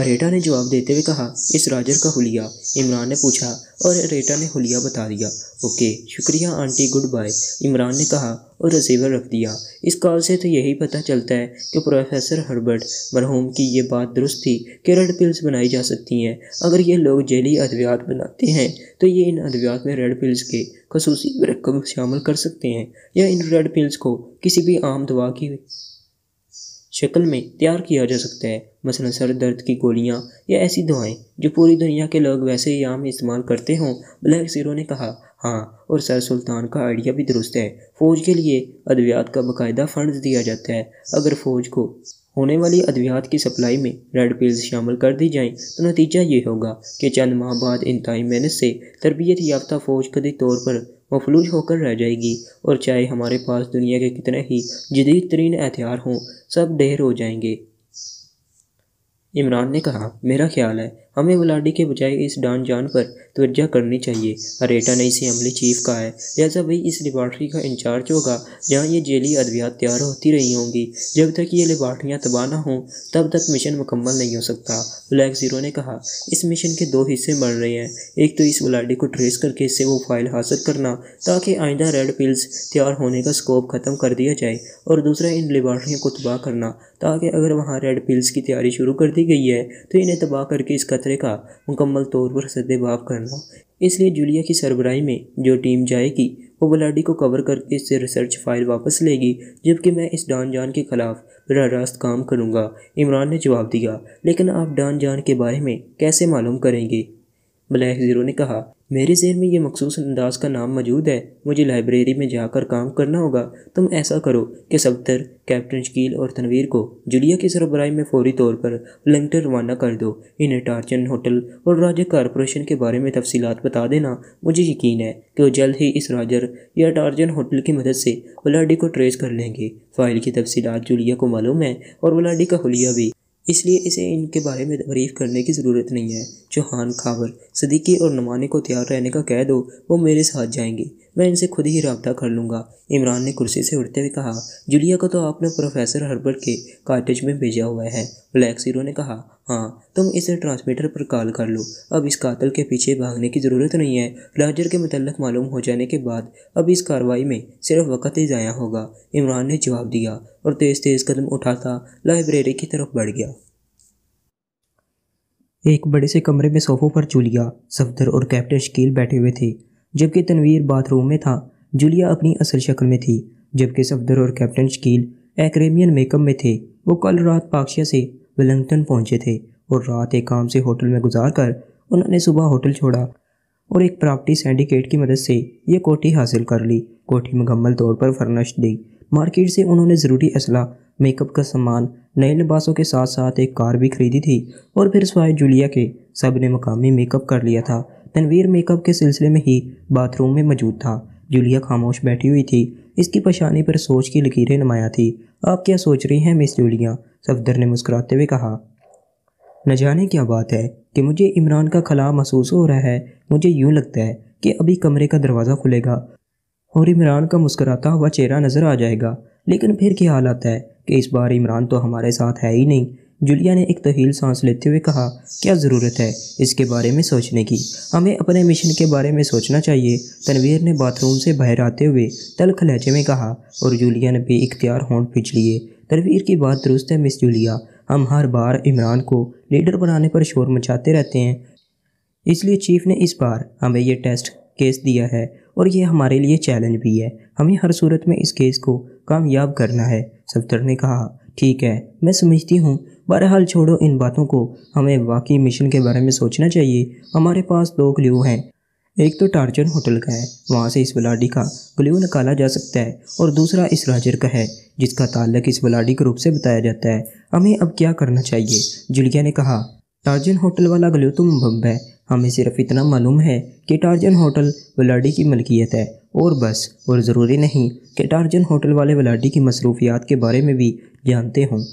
ریٹا نے جواب دیتے ہوئے کہا۔ اس راجر کا حلیہ؟ عمران نے پوچھا، اور ریٹا نے حلیہ بتا دیا۔ اوکے، شکریہ آنٹی، گڈ بائے، عمران نے کہا اور ریسیور رکھ دیا۔ اس کال سے تو یہی پتہ چلتا ہے کہ پروفیسر ہربرٹ مرحوم کی یہ بات درست تھی کہ ریڈ پلز بنائی جا سکتی ہیں۔ اگر یہ لوگ جعلی ادویات بناتے ہیں تو یہ ان ادویات میں ریڈ پلز کے خصوصی مرکب شامل کر سکتے ہیں، یا ان ریڈ پلز کو کسی بھی عام دوا کی شکل میں تیار کیا جا سکتا ہے، مثلا سر درد کی گولیاں یا ایسی دوائیں جو پوری دنیا کے لوگ ویسے ہی عام استعمال کرتے ہوں۔ بلیک زیرو نے کہا۔ ہاں، اور سر سلطان کا آئیڈیا بھی درست ہے۔ فوج کے لیے ادویات کا باقاعدہ فنڈز دیا جاتا ہے۔ اگر فوج کو ہونے والی ادویات کی سپلائی میں ریڈ پلز شامل کر دی جائیں تو نتیجہ یہ ہوگا کہ چند ماہ بعد انتہائی محنت سے تربیت یافتہ فوج قدی طور پر مفلوج ہو کر رہ جائے گی، اور چاہے ہمارے پاس دنیا کے کتنے ہی جدید ترین ہتھیار ہوں، سب ڈھیر ہو جائیں گے۔ عمران نے کہا میرا خیال ہے ہمیں ولاڈی کے بجائے اس ڈان جان پر توجہ کرنی چاہیے۔ اریٹا نے اسے عملی چیف کہا ہے، لہٰذا وہی اس لیبارٹری کا انچارج ہوگا جہاں یہ جیلی ادویات تیار ہوتی رہی ہوں گی۔ جب تک یہ لیبارٹریاں تباہ نہ ہوں تب تک مشن مکمل نہیں ہو سکتا۔ بلیک زیرو نے کہا اس مشن کے دو حصے بن رہے ہیں، ایک تو اس ولاڈی کو ٹریس کر کے اس سے وہ فائل حاصل کرنا تاکہ آئندہ ریڈ پلز تیار ہونے کا سکوپ ختم کر دیا جائے، اور دوسرا ان لیبارٹریوں کو تباہ کرنا تاکہ اگر وہاں ریڈ پلز کی تیاری شروع کر دی گئی ہے تو انہیں تباہ کر کے اس خطرے کا مکمل طور پر سدباب کرنا۔ اس لیے جولیا کی سربراہی میں جو ٹیم جائے گی وہ ولاڈی کو کور کر کے اس سے ریسرچ فائل واپس لے گی، جبکہ میں اس ڈان جان کے خلاف براہ راست کام کروں گا۔ عمران نے جواب دیا لیکن آپ ڈان جان کے بارے میں کیسے معلوم کریں گے؟ بلیک زیرو نے کہا میرے ذہن میں یہ مخصوص انداز کا نام موجود ہے، مجھے لائبریری میں جا کر کام کرنا ہوگا۔ تم ایسا کرو کہ صفدر، کیپٹن شکیل اور تنویر کو جولیا کی سربراہی میں فوری طور پر ولنگٹن روانہ کر دو۔ انہیں ٹارجن ہوٹل اور راجر کارپوریشن کے بارے میں تفصیلات بتا دینا۔ مجھے یقین ہے کہ وہ جلد ہی اس راجر یا ٹارجن ہوٹل کی مدد سے ولاڈی کو ٹریس کر لیں گے۔ فائل کی تفصیلات جولیا کو معلوم ہیں اور ولاڈی کا حلیہ بھی، اس لیے اسے ان کے بارے میں بریف کرنے کی ضرورت نہیں ہے۔ چوہان، کھاور، صدیقی اور نعمانی کو تیار رہنے کا کہہ دو، وہ میرے ساتھ جائیں گے، میں ان سے خود ہی رابطہ کر لوں گا۔ عمران نے کرسی سے اٹھتے ہوئے کہا جولیا کو تو آپ نے پروفیسر ہربرٹ کے کاٹیج میں بھیجا ہوا ہے۔ بلیک زیرو نے کہا ہاں، تم اسے ٹرانسمیٹر پر کال کر لو۔ اب اس قاتل کے پیچھے بھاگنے کی ضرورت نہیں ہے۔ راجر کے متعلق معلوم ہو جانے کے بعد اب اس کارروائی میں صرف وقت ہی ضائع ہوگا۔ عمران نے جواب دیا اور تیز تیز قدم اٹھاتا لائبریری کی طرف بڑھ گیا۔ ایک بڑے سے کمرے میں صوفوں پر جولیا، صفدر اور کیپٹن شکیل بیٹھے ہوئے تھے، جبکہ تنویر باتھ روم میں تھا۔ جولیا اپنی اصل شکل میں تھی، جبکہ صفدر اور کیپٹن شکیل ایکریمین میک اپ میں تھے۔ وہ کل رات پاکشیا سے ولنگٹن پہنچے تھے اور رات ایک کام سے ہوٹل میں گزار کر انہوں نے صبح ہوٹل چھوڑا اور ایک پراپرٹی سینڈیکیٹ کی مدد سے یہ کوٹھی حاصل کر لی۔ کوٹھی مکمل طور پر فرنشڈ تھی۔ مارکیٹ سے انہوں نے ضروری اسلحہ، میک اپ کا سامان، نئے لباسوں کے ساتھ ساتھ ایک کار بھی خریدی تھی، اور پھر سوائے جولیا کے سب نے مقامی میک اپ کر لیا تھا۔ تنویر میک اپ کے سلسلے میں ہی باتھ روم میں موجود تھا۔ جولیا خاموش بیٹھی ہوئی تھی، اس کی پیشانی پر سوچ کی لکیریں نمایاں تھیں۔ آپ کیا سوچ رہی ہیں مس جولیا؟ صفدر نے مسکراتے ہوئے کہا نہ جانے کیا بات ہے کہ مجھے عمران کا خلا محسوس ہو رہا ہے۔ مجھے یوں لگتا ہے کہ ابھی کمرے کا دروازہ کھلے گا اور عمران کا مسکراتا ہوا چہرہ نظر آ جائے گا، لیکن پھر خیال آتا ہے کہ اس بار عمران تو ہمارے ساتھ ہے ہی نہیں۔ جولیا نے ایک طویل سانس لیتے ہوئے کہا کیا ضرورت ہے اس کے بارے میں سوچنے کی؟ ہمیں اپنے مشن کے بارے میں سوچنا چاہیے۔ تنویر نے باتھ روم سے باہر آتے ہوئے تلخ لہجے میں کہا، اور جولیا نے بھی اختیار ہونٹ پھینچ لیے۔ تنویر کی بات درست ہے مس جولیا، ہم ہر بار عمران کو لیڈر بنانے پر شور مچاتے رہتے ہیں، اس لیے چیف نے اس بار ہمیں یہ ٹیسٹ کیس دیا ہے اور یہ ہمارے لیے چیلنج بھی ہے۔ ہمیں ہر صورت میں اس کیس کو کامیاب کرنا ہے۔ صفدر نے کہا ٹھیک ہے، میں سمجھتی ہوں، بہرحال چھوڑو ان باتوں کو، ہمیں واقعی مشن کے بارے میں سوچنا چاہیے۔ ہمارے پاس دو کلیو ہیں، ایک تو ٹارجن ہوٹل کا ہے، وہاں سے اس ولاڈی کا کلیو نکالا جا سکتا ہے، اور دوسرا اس راجر کا ہے جس کا تعلق اس ولاڈی گروپ سے بتایا جاتا ہے۔ ہمیں اب کیا کرنا چاہیے؟ جولیا نے کہا ٹارجن ہوٹل والا کلیو تو مبہم ہے، ہمیں صرف اتنا معلوم ہے کہ ٹارجن ہوٹل ولاڈی کی ملکیت ہے اور بس، اور ضروری نہیں کہ ٹارجن ہوٹل والے ولاڈی کی مصروفیات کے بارے میں بھی جانتے ہوں۔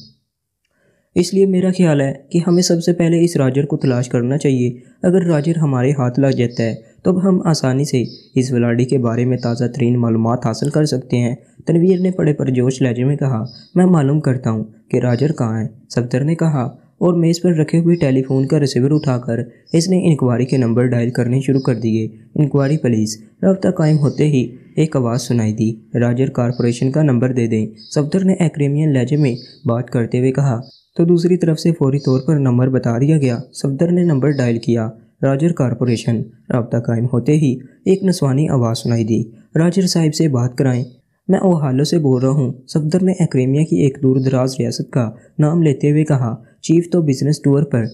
اس لیے میرا خیال ہے کہ ہمیں سب سے پہلے اس راجر کو تلاش کرنا چاہیے۔ اگر راجر ہمارے ہاتھ لگ جاتا ہے تو اب ہم آسانی سے اس ولاڈی کے بارے میں تازہ ترین معلومات حاصل کر سکتے ہیں۔ تنویر نے بڑے پرجوش لہجے میں کہا میں معلوم کرتا ہوں کہ راجر کہاں ہے۔ صفدر نے کہا، اور میز پر رکھے ہوئے ٹیلی فون کا ریسیور اٹھا کر اس نے انکوائری کے نمبر ڈائل کرنے شروع کر دیے۔ Enquiry police. رابطہ قائم ہوتے ہی ایک آواز سنائی دی، راجر کارپوریشن کا نمبر دے دیں۔ صفدر نے ایکریمین لہجے میں بات کرتے ہوئے کہا، تو دوسری طرف سے فوری طور پر نمبر بتا دیا گیا۔ صفدر نے نمبر ڈائل کیا، راجر کارپوریشن۔ رابطہ قائم ہوتے ہی ایک نسوانی آواز سنائی دی، راجر صاحب سے بات کرائیں، میں اوہالو سے بول رہا ہوں۔ صفدر نے ایکریمیا کی ایک دور دراز ریاست کا نام لیتے ہوئے کہا، چیف تو بزنس ٹور پر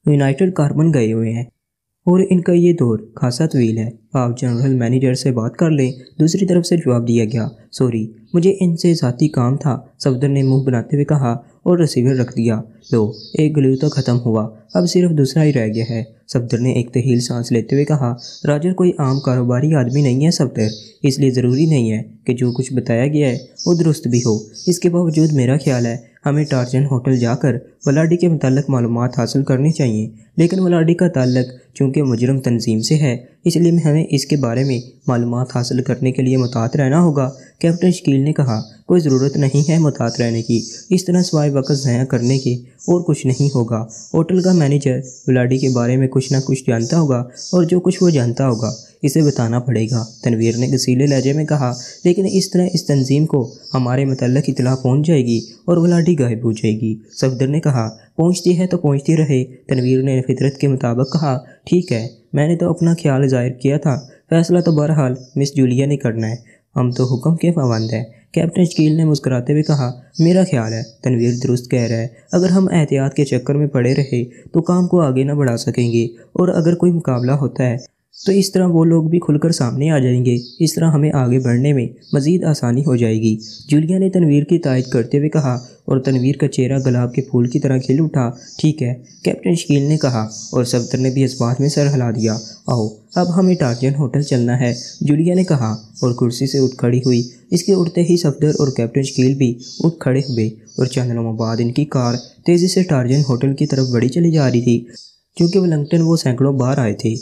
یونائٹڈ کاربن گئے ہوئے ہیں اور ان کا یہ دور خاصا طویل ہے۔ آپ جنرل مینیجر سے بات کر لیں۔ دوسری طرف سے جواب دیا گیا، سوری، مجھے ان سے ذاتی کام تھا، صفدر نے منہ بناتے ہوئے کہا اور ریسیور رکھ دیا۔ لو، ایک گلو تو ختم ہوا، اب صرف دوسرا ہی رہ گیا ہے، صفدر نے ایک طویل سانس لیتے ہوئے کہا۔ راجر کوئی عام کاروباری آدمی نہیں ہے صفدر، اس لیے ضروری نہیں ہے کہ جو کچھ بتایا گیا ہے وہ درست بھی ہو۔ اس کے باوجود میرا خیال ہے ہمیں ٹارجن ہوٹل جا کر ولاڈی کے متعلق معلومات حاصل کرنی چاہیے، لیکن ولاڈی کا تعلق چونکہ مجرم تنظیم سے ہے، اس لیے ہمیں اس کے بارے میں معلومات حاصل کرنے کے لیے محتاط رہنا ہوگا۔ کیپٹن شکیل نے کہا، کوئی ضرورت نہیں ہے محتاط رہنے کی، اس طرح سوائے وقت ضائع کرنے کے اور کچھ نہیں ہوگا۔ ہوٹل کا مینیجر ولاڈی کے بارے میں کچھ نہ کچھ جانتا ہوگا اور جو کچھ وہ جانتا ہوگا اسے بتانا پڑے گا، تنویر نے غصیلے لہجے میں کہا، لیکن اس طرح اس تنظیم کو ہمارے متعلق اطلاع پہنچ جائے گی اور ولاڈی غائب ہو جائے گی۔ صفدر نے کہا، پہنچتی ہے تو پہنچتی رہے۔ تنویر نے فطرت کے مطابق کہا، ٹھیک ہے، میں نے تو اپنا خیال ظاہر کیا تھا، فیصلہ تو بہرحال مس جولیا نے کرنا ہے، ہم تو حکم کے پابند ہیں۔ کیپٹن شکیل نے مسکراتے ہوئے کہا، میرا خیال ہے تنویر درست کہہ رہا ہے، اگر ہم احتیاط کے چکر میں پڑے رہے تو کام کو آگے نہ بڑھا سکیں گے، اور اگر کوئی مقابلہ ہوتا ہے تو اس طرح وہ لوگ بھی کھل کر سامنے آ جائیں گے، اس طرح ہمیں آگے بڑھنے میں مزید آسانی ہو جائے گی۔ جولیا نے تنویر کی تائید کرتے ہوئے کہا، اور تنویر کا چہرہ گلاب کے پھول کی طرح کھل اٹھا۔ ٹھیک ہے، کیپٹن شکیل نے کہا، اور صفدر نے بھی اس بات میں سر ہلا دیا۔ آؤ، اب ہمیں ٹارجن ہوٹل چلنا ہے، جولیا نے کہا، اور کرسی سے اٹھ کھڑی ہوئی۔ اس کے اٹھتے ہی صفدر اور کیپٹن شکیل بھی اٹھ کھڑے ہوئے، اور چند لمحوں بعد ان کی کار تیزی سے ٹارجن ہوٹل کی طرف بڑھی چلی جا رہی تھی۔ چونکہ ولنگٹن وہ سینکڑوں بار آئے تھے،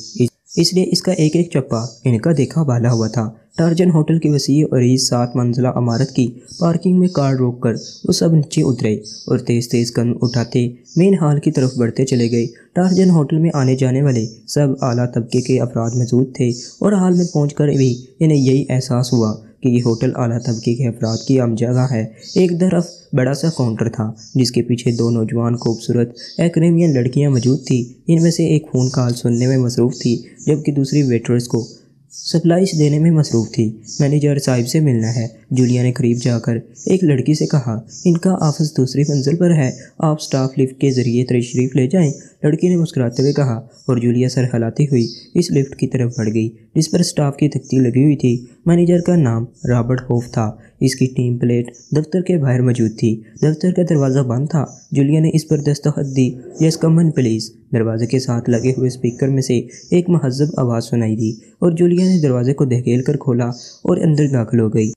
اس لیے اس کا ایک ایک چپا ان کا دیکھا بالا ہوا تھا۔ ٹارجن ہوٹل کی وسیع اور عریض 7 منزلہ عمارت کی پارکنگ میں کار روک کر وہ سب نیچے اترے اور تیز تیز قدم اٹھاتے مین ہال کی طرف بڑھتے چلے گئے۔ ٹارجن ہوٹل میں آنے جانے والے سب اعلیٰ طبقے کے افراد موجود تھے، اور ہال میں پہنچ کر بھی انہیں یہی احساس ہوا کہ یہ ہوٹل اعلیٰ طبقے کے افراد کی عام جگہ ہے۔ ایک طرف بڑا سا کاؤنٹر تھا جس کے پیچھے 2 نوجوان خوبصورت ایکریمین لڑکیاں موجود تھیں، ان میں سے ایک فون کال سننے میں مصروف تھی جبکہ دوسری ویٹرز کو سپلائز دینے میں مصروف تھی۔ مینیجر صاحب سے ملنا ہے، جولیا نے قریب جا کر ایک لڑکی سے کہا، ان کا آفس دوسری منزل پر ہے، آپ سٹاف لفٹ کے ذریعے تشریف لے جائیں۔ لڑکی نے مسکراتے ہوئے کہا، اور جولیا سر ہلاتی ہوئی اس لفٹ کی طرف بڑھ گئی جس پر سٹاف کی تختی لگی ہوئی تھی۔ مینیجر کا نام رابرٹ ہوف تھا، اس کی ٹیم پلیٹ دفتر کے باہر موجود تھی۔ دفتر کا دروازہ بند تھا۔ جولیا نے اس پر دستخط دی، یس کم ان پلیز۔ دروازے کے ساتھ لگے ہوئے اسپیکر میں سے ایک مہذب آواز سنائی دی، اور جولیا نے دروازے کو دھکیل کر کھولا اور اندر داخل ہو گئی۔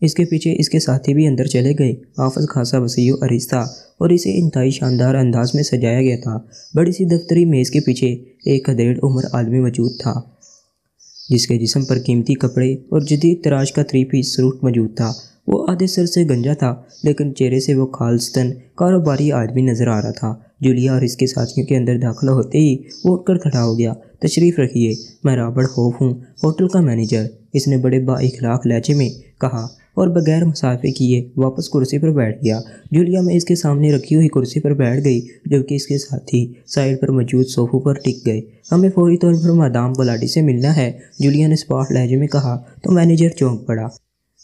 اس کے پیچھے اس کے ساتھی بھی اندر چلے گئے۔ آفس خاصا وسیع و عریض تھا اور اسے انتہائی شاندار انداز میں سجایا گیا تھا۔ بڑی سی دفتری میز کے پیچھے ایک ادھیڑ عمر آدمی موجود تھا جس کے جسم پر قیمتی کپڑے اور جدید طراز کا 3 پیس سوٹ موجود تھا۔ وہ آدھے سر سے گنجا تھا، لیکن چہرے سے وہ خالصتاً کاروباری آدمی نظر آ رہا تھا۔ جولیا اور اس کے ساتھیوں کے اندر داخلہ ہوتے ہی وہ اٹھ کر کھڑا ہو گیا۔ تشریف رکھیے، میں رابرٹ ہوف ہوں، ہوٹل کا مینیجر، اس نے بڑے با اخلاق لہجے میں کہا، اور بغیر مصافحے کیے واپس کرسی پر بیٹھ گیا۔ جولیا میں اس کے سامنے رکھی ہوئی کرسی پر بیٹھ گئی جبکہ اس کے ساتھی سائڈ پر موجود صوفوں پر ٹک گئے۔ ہمیں فوری طور پر مادام ولاڈی سے ملنا ہے، جولیا نے سپاٹ لہجے میں کہا تو مینیجر چونک پڑا۔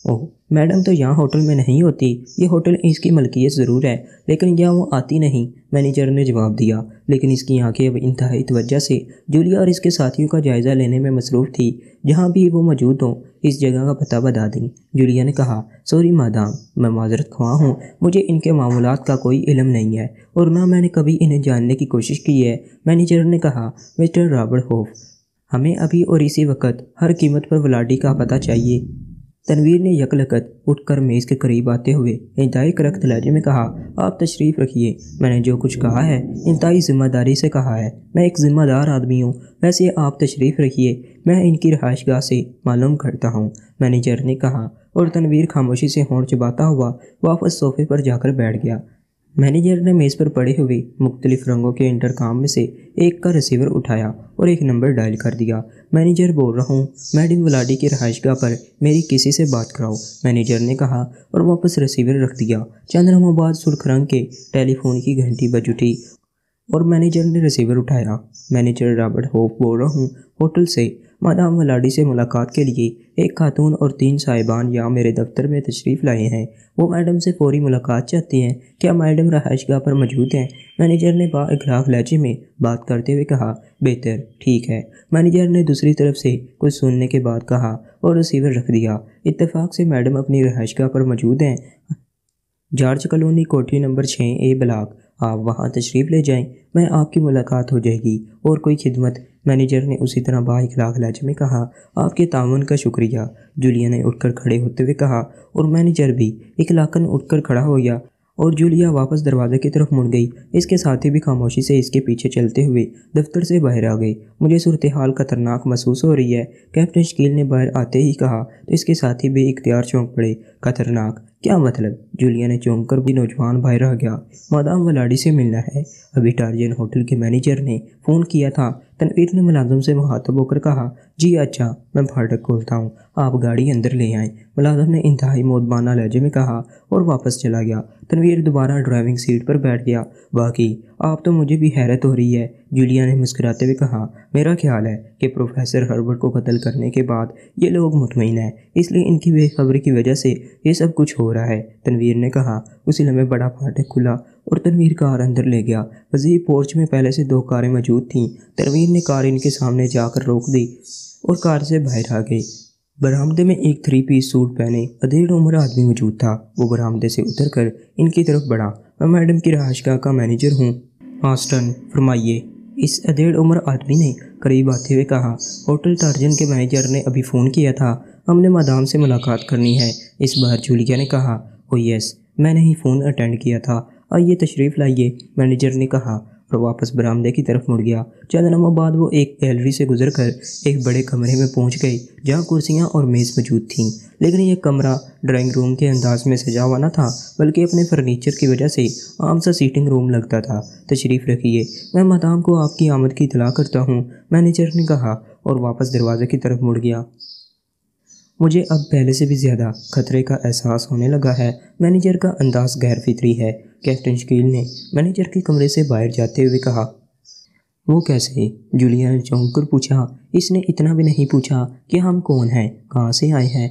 اوہ، میڈم تو یہاں ہوٹل میں نہیں ہوتی، یہ ہوٹل اس کی ملکیت ضرور ہے لیکن یہاں وہ آتی نہیں، مینیجر نے جواب دیا۔ لیکن اس کی آنکھیں اب انتہائی توجہ سے جولیا اور اس کے ساتھیوں کا جائزہ لینے میں مصروف تھی۔ جہاں بھی وہ موجود ہوں اس جگہ کا پتہ بتا دیں، جولیا نے کہا۔ سوری مادام، میں معذرت خواہ ہوں، مجھے ان کے معاملات کا کوئی علم نہیں ہے اور نہ میں نے کبھی انہیں جاننے کی کوشش کی ہے، مینیجر نے کہا۔ مسٹر رابرٹ ہوف، ہمیں ابھی اور اسی وقت ہر قیمت پر ولاڈی کا پتہ چاہیے۔ تنویر نے یکلکت اٹھ کر میز کے قریب آتے ہوئے انتہائی کرخت لہجے میں کہا، آپ تشریف رکھیے، میں نے جو کچھ کہا ہے انتہائی ذمہ داری سے کہا ہے، میں ایک ذمہ دار آدمی ہوں، ویسے آپ تشریف رکھیے، میں ان کی رہائش گاہ سے معلوم کرتا ہوں، مینیجر نے کہا، اور تنویر خاموشی سے ہونٹ چباتا ہوا واپس صوفے پر جا کر بیٹھ گیا۔ مینیجر نے میز پر پڑے ہوئے مختلف رنگوں کے انٹرکام میں سے ایک کا ریسیور اٹھایا اور ایک نمبر ڈائل کر دیا۔ مینیجر بول رہا ہوں، میڈم ولاڈی کی رہائش گاہ پر میری کسی سے بات کراؤ، مینیجر نے کہا اور واپس ریسیور رکھ دیا۔ چند لمحوں بعد سرخ رنگ کے ٹیلی فون کی گھنٹی بج اٹھی اور مینیجر نے ریسیور اٹھایا۔ مینیجر رابرٹ ہوپ بول رہا ہوں، ہوٹل سے۔ مادام ولاڈی سے ملاقات کے لیے ایک خاتون اور 3 صاحبان یہاں میرے دفتر میں تشریف لائے ہیں۔ وہ میڈم سے فوری ملاقات چاہتی ہیں۔ کیا میڈم رہائش گاہ پر موجود ہیں؟ مینیجر نے با اخلاق لہجے میں بات کرتے ہوئے کہا۔ بہتر، ٹھیک ہے، مینیجر نے دوسری طرف سے کچھ سننے کے بعد کہا اور ریسیور رکھ دیا۔ اتفاق سے میڈم اپنی رہائش گاہ پر موجود ہیں، جارج کالونی، کوٹھی نمبر 6A بلاک۔ آپ وہاں تشریف لے جائیں، میں آپ کی ملاقات ہو جائے گی۔ اور کوئی خدمت؟ مینیجر نے اسی طرح با اخلاق لہجے میں کہا۔ آپ کے تعاون کا شکریہ، جولیا نے اٹھ کر کھڑے ہوتے ہوئے کہا، اور مینیجر بھی اخلاقاً اٹھ کر کھڑا ہو گیا اور جولیا واپس دروازے کی طرف مڑ گئی۔ اس کے ساتھی بھی خاموشی سے اس کے پیچھے چلتے ہوئے دفتر سے باہر آ گئے۔ مجھے صورتحال خطرناک محسوس ہو رہی ہے، کیپٹن شکیل نے باہر آتے ہی کہا تو اس کے ساتھی بے اختیار چونک پڑے۔ خطرناک؟ کیا مطلب؟ جولیا نے چونک کر بھی نوجوان باہر آ گیا۔ مادام ولاڈی سے ملنا ہے، ابھی ٹارجن ہوٹل کے مینیجر نے فون کیا تھا۔ تنویر نے ملازم سے مخاطب ہو کر کہا، جی اچھا، میں پھاٹک کھولتا ہوں، آپ گاڑی اندر لے آئیں۔ ملازم نے انتہائی مودبانہ لہجے میں کہا اور واپس چلا گیا۔ تنویر دوبارہ ڈرائیونگ سیٹ پر بیٹھ گیا۔ باقی آپ تو مجھے بھی حیرت ہو رہی ہے، جولیا نے مسکراتے ہوئے کہا۔ میرا خیال ہے کہ پروفیسر ہربرٹ کو قتل کرنے کے بعد یہ لوگ مطمئن ہیں، اس لیے ان کی بے خبری کی وجہ سے یہ سب کچھ ہو رہا ہے، تنویر نے کہا۔ اسی لمحے بڑا پھاٹک کھلا اور تنویر کار اندر لے گیا۔ وسیع پورچ میں پہلے سے 2 کاریں موجود تھیں۔ تنویر نے کار ان کے سامنے جا کر روک دی اور کار سے باہر آ گئے۔ برآمدے میں ایک 3 پیس سوٹ پہنے ادھیڑ عمر آدمی موجود تھا۔ وہ برآمدے سے اتر کر ان کی طرف بڑھا۔ میں میڈم کی رہائش گاہ کا مینیجر ہوں، آسٹن، فرمائیے، اس ادھیڑ عمر آدمی نے قریب آتے ہوئے کہا۔ ہوٹل ٹارجن کے مینیجر نے ابھی فون کیا تھا، ہم نے مادام سے ملاقات کرنی ہے، اس بار جولیا نے کہا۔ او یس، میں نے ہی فون اٹینڈ کیا تھا، آئیے تشریف لائیے، مینیجر نے کہا اور واپس برآمدے کی طرف مڑ گیا۔ چند لمحوں بعد وہ ایک گیلری سے گزر کر ایک بڑے کمرے میں پہنچ گئے جہاں کرسیاں اور میز موجود تھیں، لیکن یہ کمرہ ڈرائنگ روم کے انداز میں سجا ہوا نہ تھا، بلکہ اپنے فرنیچر کی وجہ سے عام سا سیٹنگ روم لگتا تھا۔ تشریف رکھیے، میں مادام کو آپ کی آمد کی اطلاع کرتا ہوں، مینیجر نے کہا اور واپس دروازے کی طرف مڑ گیا۔ مجھے اب پہلے سے بھی زیادہ خطرے کا احساس ہونے لگا ہے، مینیجر کا انداز غیر فطری ہے، کیپٹن شکیل نے مینیجر کے کمرے سے باہر جاتے ہوئے کہا۔ وہ کیسے؟ جولیا نے چونک کر پوچھا۔ اس نے اتنا بھی نہیں پوچھا کہ ہم کون ہیں، کہاں سے آئے ہیں،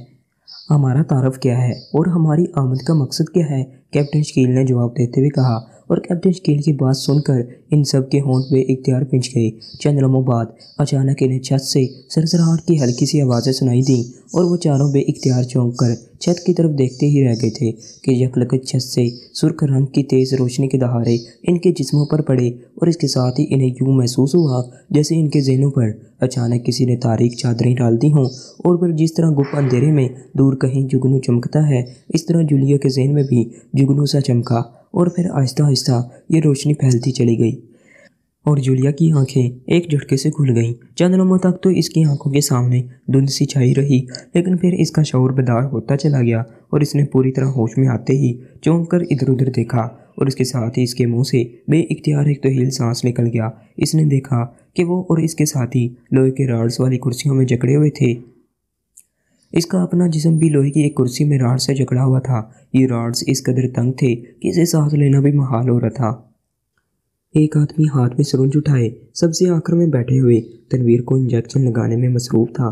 ہمارا تعارف کیا ہے اور ہماری آمد کا مقصد کیا ہے، کیپٹن شکیل نے جواب دیتے ہوئے کہا۔ اور کیپٹن شکیل کی بات سن کر ان سب کے ہونٹ بے اختیار پنچ گئے۔ چند لمحوں بعد اچانک انہیں چھت سے سرسراہٹ کی ہلکی سی آوازیں سنائی دیں اور وہ چاروں بے اختیار چونک کر چھت کی طرف دیکھتے ہی رہ گئے تھے کہ یکلگت چھت سے سرخ رنگ کی تیز روشنی کے دہاڑے ان کے جسموں پر پڑے اور اس کے ساتھ ہی انہیں یوں محسوس ہوا جیسے ان کے ذہنوں پر اچانک کسی نے تاریک چادریں ڈال دی ہوں، اور پھر جس طرح گپ اندھیرے میں دور کہیں جگنو چمکتا ہے، اس طرح جولیا کے ذہن میں بھی جگنو سا چمکا، اور پھر آہستہ آہستہ یہ روشنی پھیلتی چلی گئی اور جولیا کی آنکھیں ایک جھٹکے سے کھل گئیں۔ چند لمحوں تک تو اس کی آنکھوں کے سامنے دھند سی چھائی رہی، لیکن پھر اس کا شعور بیدار ہوتا چلا گیا اور اس نے پوری طرح ہوش میں آتے ہی چونک کر ادھر ادھر دیکھا، اور اس کے ساتھ ہی اس کے منہ سے بے اختیار ایک طویل سانس نکل گیا۔ اس نے دیکھا کہ وہ اور اس کے ساتھی لوہے کے راڈز والی کرسیوں میں جکڑے ہوئے تھے۔ اس کا اپنا جسم بھی لوہے کی ایک کرسی میں راڈ سے جکڑا ہوا تھا۔ یہ راڈز اس قدر تنگ تھے کہ اسے سانس لینا بھی محال ہو رہا تھا۔ ایک آدمی ہاتھ میں سرنج اٹھائے سب سے آخر میں بیٹھے ہوئے تنویر کو انجیکشن لگانے میں مصروف تھا۔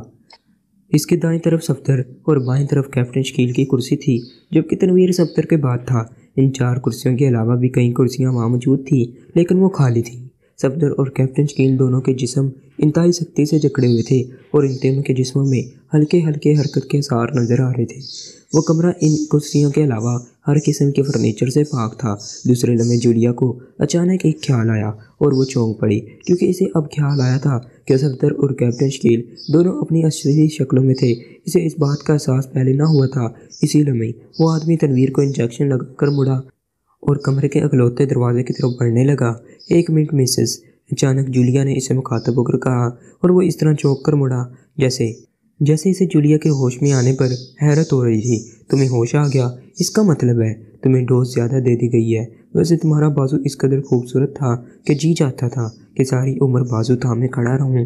اس کے دائیں طرف صفدر اور بائیں طرف کیپٹن شکیل کی کرسی تھی، جبکہ تنویر صفدر کے بعد تھا۔ ان 4 کرسیوں کے علاوہ بھی کئی کرسیاں وہاں موجود تھیں، لیکن وہ خالی تھیں۔ صفدر اور کیپٹن شکیل دونوں کے جسم انتہائی سختی سے جکڑے ہوئے تھے اور ان تینوں کے جسموں میں ہلکے ہلکے حرکت کے آثار نظر آ رہے تھے۔ وہ کمرہ ان کرسیوں کے علاوہ ہر قسم کے فرنیچر سے پاک تھا۔ دوسرے لمحے جولیا کو اچانک ایک خیال آیا اور وہ چونک پڑی، کیونکہ اسے اب خیال آیا تھا کہ صفدر اور کیپٹن شکیل دونوں اپنی اصلی شکلوں میں تھے۔ اسے اس بات کا احساس پہلے نہ ہوا تھا۔ اسی لمحے وہ آدمی تنویر کو انجیکشن لگا کر مڑا اور کمرے کے اگلوتے دروازے کی طرف بڑھنے لگا۔ 1 منٹ مسز، اچانک جولیا نے اسے مخاطب ہو کر کہا، اور وہ اس طرح چونک کر مڑا جیسے اسے جولیا کے ہوش میں آنے پر حیرت ہو رہی تھی۔ تمہیں ہوش آ گیا؟ اس کا مطلب ہے تمہیں ڈوز زیادہ دے دی گئی ہے۔ ویسے تمہارا بازو اس قدر خوبصورت تھا کہ جی چاہتا تھا کہ ساری عمر بازو تھامے کھڑا رہوں۔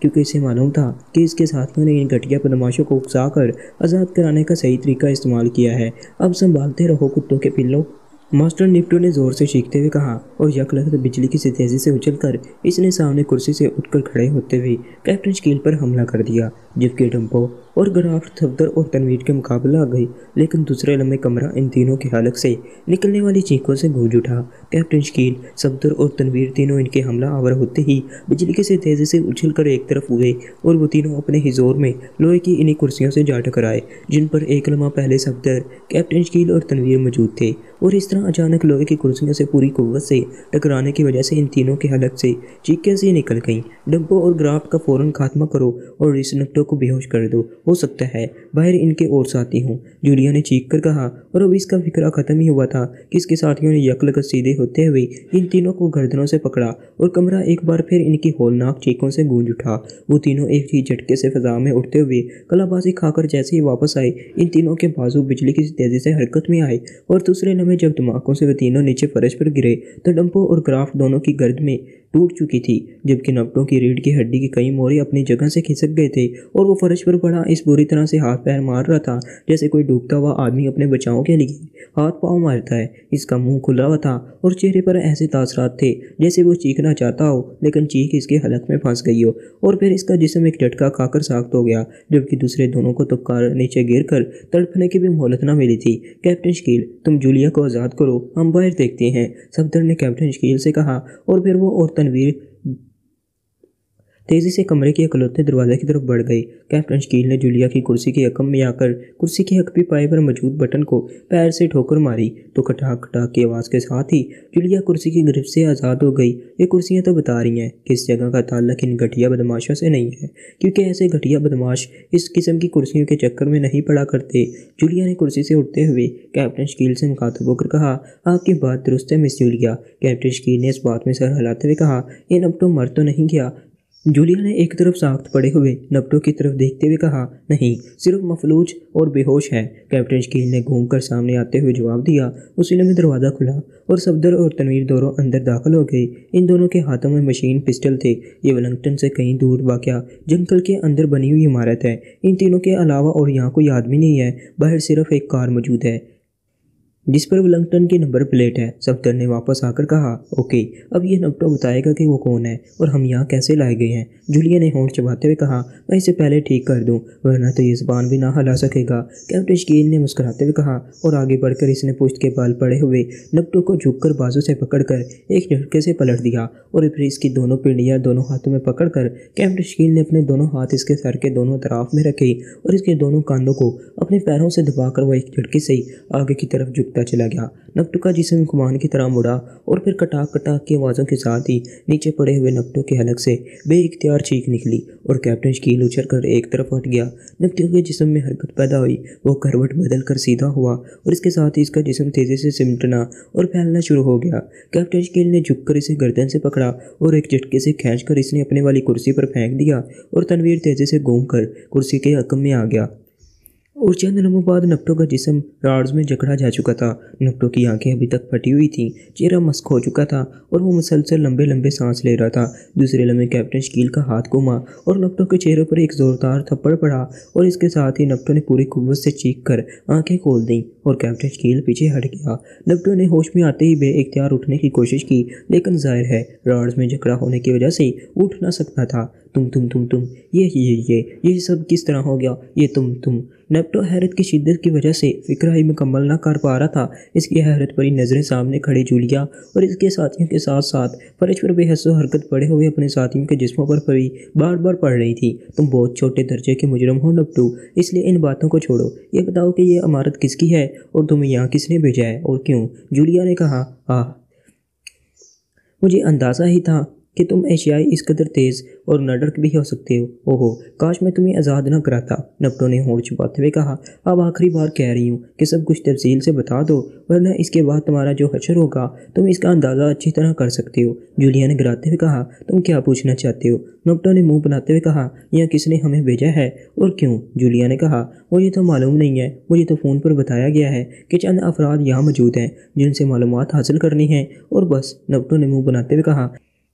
کیونکہ اسے معلوم تھا کہ اس کے ساتھیوں نے ان گھٹیا بدماشوں کو اکسا کر آزاد کرانے کا صحیح طریقہ استعمال کیا ہے۔ اب سنبھالتے رہو کتوں کے پلوں۔ ماسٹر نپٹو نے زور سے چیختے ہوئے کہا اور یک لخت بجلی کی سی تیزی سے اچھل کر اس نے سامنے کرسی سے اٹھ کر کھڑے ہوتے ہوئے کیپٹن شکیل پر حملہ کر دیا، جبکہ ڈمپو اور گرافٹ صفدر اور تنویر کے مقابلہ آ گئی، لیکن دوسرے لمحے کمرہ ان تینوں کے حلق سے نکلنے والی چیخوں سے گونج اٹھا۔ کیپٹن شکیل، صفدر اور تنویر تینوں ان کے حملہ آور ہوتے ہی بجلی کی سی تیزی سے اچھل کر ایک طرف ہوئے اور وہ تینوں اپنے ہی زور میں لوہے کی انہی کرسیوں سے جا ٹکرائے جن پر ایک لمحہ پہلے صفدر، کیپٹن شکیل اور تنویر موجود تھے، اور اس طرح اچانک لوہے کی کرسیوں سے پوری قوت سے ٹکرانے کی وجہ سے ان تینوں کے حلق سے چیخیں سی نکل گئیں۔ ڈمپو اور گرافٹ کا فوراً خاتمہ کرو اور اس نپٹو کو بے ہوش کر دو، ہو سکتا ہے باہر ان کے اور ساتھی ہوں، جولیا نے چیخ کر کہا، اور اب اس کا فکرہ ختم ہی ہوا تھا کہ اس کے ساتھیوں نے یک لگت سیدھے ہوتے ہوئے ان تینوں کو گردنوں سے پکڑا اور کمرہ ایک بار پھر ان کی ہولناک چیخوں سے گونج اٹھا۔ وہ تینوں ایک ہی جھٹکے سے فضا میں اڑتے ہوئے کلا بازی کھا کر جیسے ہی واپس آئے، ان تینوں کے بازو بجلی کی تیزی سے حرکت میں آئے اور دوسرے لمحے جب دھماکوں سے وہ تینوں نیچے فرش پر گرے تو ڈمپو اور گرافٹ دونوں کی گرد میں ٹوٹ چکی تھی، جبکہ نپٹو کی ریڑھ کی ہڈی کے کئی موڑے اپنی جگہ سے کھسک گئے تھے اور وہ فرش پر پڑا اس بری طرح سے ہاتھ پیر مار رہا تھا جیسے کوئی ڈوبتا ہوا آدمی اپنے بچاؤ کے لیے ہاتھ پاؤں مارتا ہے۔ اس کا منہ کھلا ہوا تھا اور چہرے پر ایسے تاثرات تھے جیسے وہ چیخنا چاہتا ہو لیکن چیخ اس کے حلق میں پھنس گئی ہو، اور پھر اس کا جسم ایک جھٹکا کھا کر ساخت ہو گیا، جبکہ دوسرے دونوں کو تبکار نیچے گر کر تڑپنے کی بھی مہلت نہ ملی تھی۔ کیپٹن شکیل، تم جولیا کو آزاد کرو، ہم باہر دیکھتے ہیں، صفدر نے کیپٹن شکیل سے کہا، اور پھر وہ اور تنویر تیزی سے کمرے کے اکلوتے دروازے کی طرف بڑھ گئی۔ کیپٹن شکیل نے جولیا کی کرسی کے یکم میں آ کر کرسی کے حقبی پائے پر موجود بٹن کو پیر سے ٹھوکر ماری تو کھٹاک کھٹاک کی آواز کے ساتھ ہی جولیا کرسی کی گرفت سے آزاد ہو گئی۔ یہ کرسیاں تو بتا رہی ہیں کہ اس جگہ کا تعلق ان گھٹیا بدماشوں سے نہیں ہے، کیونکہ ایسے گھٹیا بدماش اس قسم کی کرسیوں کے چکر میں نہیں پڑا کرتے۔ جولیا نے کرسی سے اٹھتے ہوئے کیپٹن شکیل سے مخاطب ہو کر کہا، آپ کی بات درست ہے مس جولیا۔ کیپٹن شکیل نے اس بات میں سر ہلاتے ہوئے کہا، یہ نپٹو مر تو نہیں گیا؟ جولیا نے ایک طرف ساخت پڑے ہوئے نپٹو کی طرف دیکھتے ہوئے کہا، نہیں، صرف مفلوج اور بے ہوش ہے۔ کیپٹن شکیل نے گھوم کر سامنے آتے ہوئے جواب دیا۔ اسی لمحے دروازہ کھلا اور صفدر اور تنویر دونوں اندر داخل ہو گئے۔ ان دونوں کے ہاتھوں میں مشین پسٹل تھے۔ یہ ولنگٹن سے کہیں دور واقع جنگل کے اندر بنی ہوئی عمارت ہے۔ ان تینوں کے علاوہ اور یہاں کوئی آدمی نہیں ہے، باہر صرف ایک کار موجود ہے جس پر ولنگٹن کی نمبر پلیٹ ہے۔ صفدر نے واپس آ کر کہا، اوکے، اب یہ نپٹو بتائے گا کہ وہ کون ہے اور ہم یہاں کیسے لائے گئے ہیں۔ جولیا نے ہونٹ چباتے ہوئے کہا، میں اسے پہلے ٹھیک کر دوں ورنہ تو یہ زبان بھی نہ ہلا سکے گا۔ کیپٹن شکیل نے مسکراتے ہوئے کہا، اور آگے بڑھ کر اس نے پشت کے بال پڑے ہوئے نپٹو کو جھک کر بازو سے پکڑ کر ایک جھٹکے سے پلٹ دیا اور پھر اس کی دونوں پنڈلیاں دونوں ہاتھوں میں پکڑ کر کیپٹن شکیل نے اپنے دونوں ہاتھ اس کے سر کے دونوں اطراف میں رکھے اور اس کے دونوں کاندھوں کو اپنے پیروں سے دبا کر وہ ایک جھٹکے سے آگے کی طرف جھکتا چلا گیا۔ نپٹو کا جسم کمان کی طرح مڑا اور پھر کٹاک کٹاک کی آوازوں کے ساتھ ہی نیچے پڑے ہوئے نپٹو کے حلق سے بے اختیار چیخ نکلی اور کیپٹن شکیل اچھل کر ایک طرف ہٹ گیا۔ نپٹو کے جسم میں حرکت پیدا ہوئی، وہ کروٹ بدل کر سیدھا ہوا اور اس کے ساتھ ہی اس کا جسم تیزی سے سمٹنا اور پھیلنا شروع ہو گیا۔ کیپٹن شکیل نے جھک کر اسے گردن سے پکڑا اور ایک جھٹکے سے کھینچ کر اس نے اپنے والی کرسی پر پھینک دیا اور تنویر تیزی سے گھوم کر کرسی کے حکم میں آ گیا اور چند لمحوں بعد نپٹو کا جسم راڈز میں جکڑا جا چکا تھا۔ نپٹو کی آنکھیں ابھی تک پھٹی ہوئی تھیں، چہرہ مسک ہو چکا تھا اور وہ مسلسل لمبے لمبے سانس لے رہا تھا۔ دوسرے لمحے کیپٹن شکیل کا ہاتھ گھوما اور نپٹو کے چہرے پر ایک زوردار تھپڑ پڑا اور اس کے ساتھ ہی نپٹو نے پوری قوت سے چیخ کر آنکھیں کھول دیں اور کیپٹن شکیل پیچھے ہٹ گیا۔ نپٹو نے ہوش میں آتے ہی بے اختیار اٹھنے کی کوشش کی، لیکن ظاہر ہے راڈز میں جکڑا ہونے کی وجہ سے اٹھ نہ سکتا تھا۔ تم یہ سب کس طرح ہو گیا؟ یہ تم نپٹو حیرت کی شدت کی وجہ سے فکرہ ہی مکمل نہ کر پا رہا تھا۔ اس کی حیرت بھری نظریں سامنے کھڑی جولیا اور اس کے ساتھیوں کے ساتھ ساتھ فرش پر بے حس و حرکت پڑے ہوئے اپنے ساتھیوں کے جسموں پر بھی بار بار پڑ رہی تھی۔ تم بہت چھوٹے درجے کے مجرم ہو نپٹو، اس لیے ان باتوں کو چھوڑو، یہ بتاؤ کہ یہ عمارت کس کی ہے اور تمہیں یہاں کس نے بھیجا ہے اور کیوں؟ جولیا نے کہا، مجھے اندازہ ہی تھا کہ تم ایشیائی اس قدر تیز اور نڈرک بھی ہو سکتے ہو۔ اوہو، کاش میں تمہیں آزاد نہ کراتا، نپٹو نے ہونٹ چھپاتے ہوئے کہا۔ اب آخری بار کہہ رہی ہوں کہ سب کچھ تفصیل سے بتا دو ورنہ اس کے بعد تمہارا جو حشر ہوگا تم اس کا اندازہ اچھی طرح کر سکتے ہو۔ جولیا نے گراتے ہوئے کہا، تم کیا پوچھنا چاہتے ہو؟ نپٹو نے منہ بناتے ہوئے کہا، یہاں کس نے ہمیں بھیجا ہے اور کیوں؟ جولیا نے کہا، مجھے تو معلوم نہیں ہے، مجھے تو فون پر بتایا گیا ہے کہ چند افراد یہاں موجود ہیں جن سے معلومات حاصل کرنی ہیں اور بس، نپٹو نے منہ بناتے ہوئے کہا۔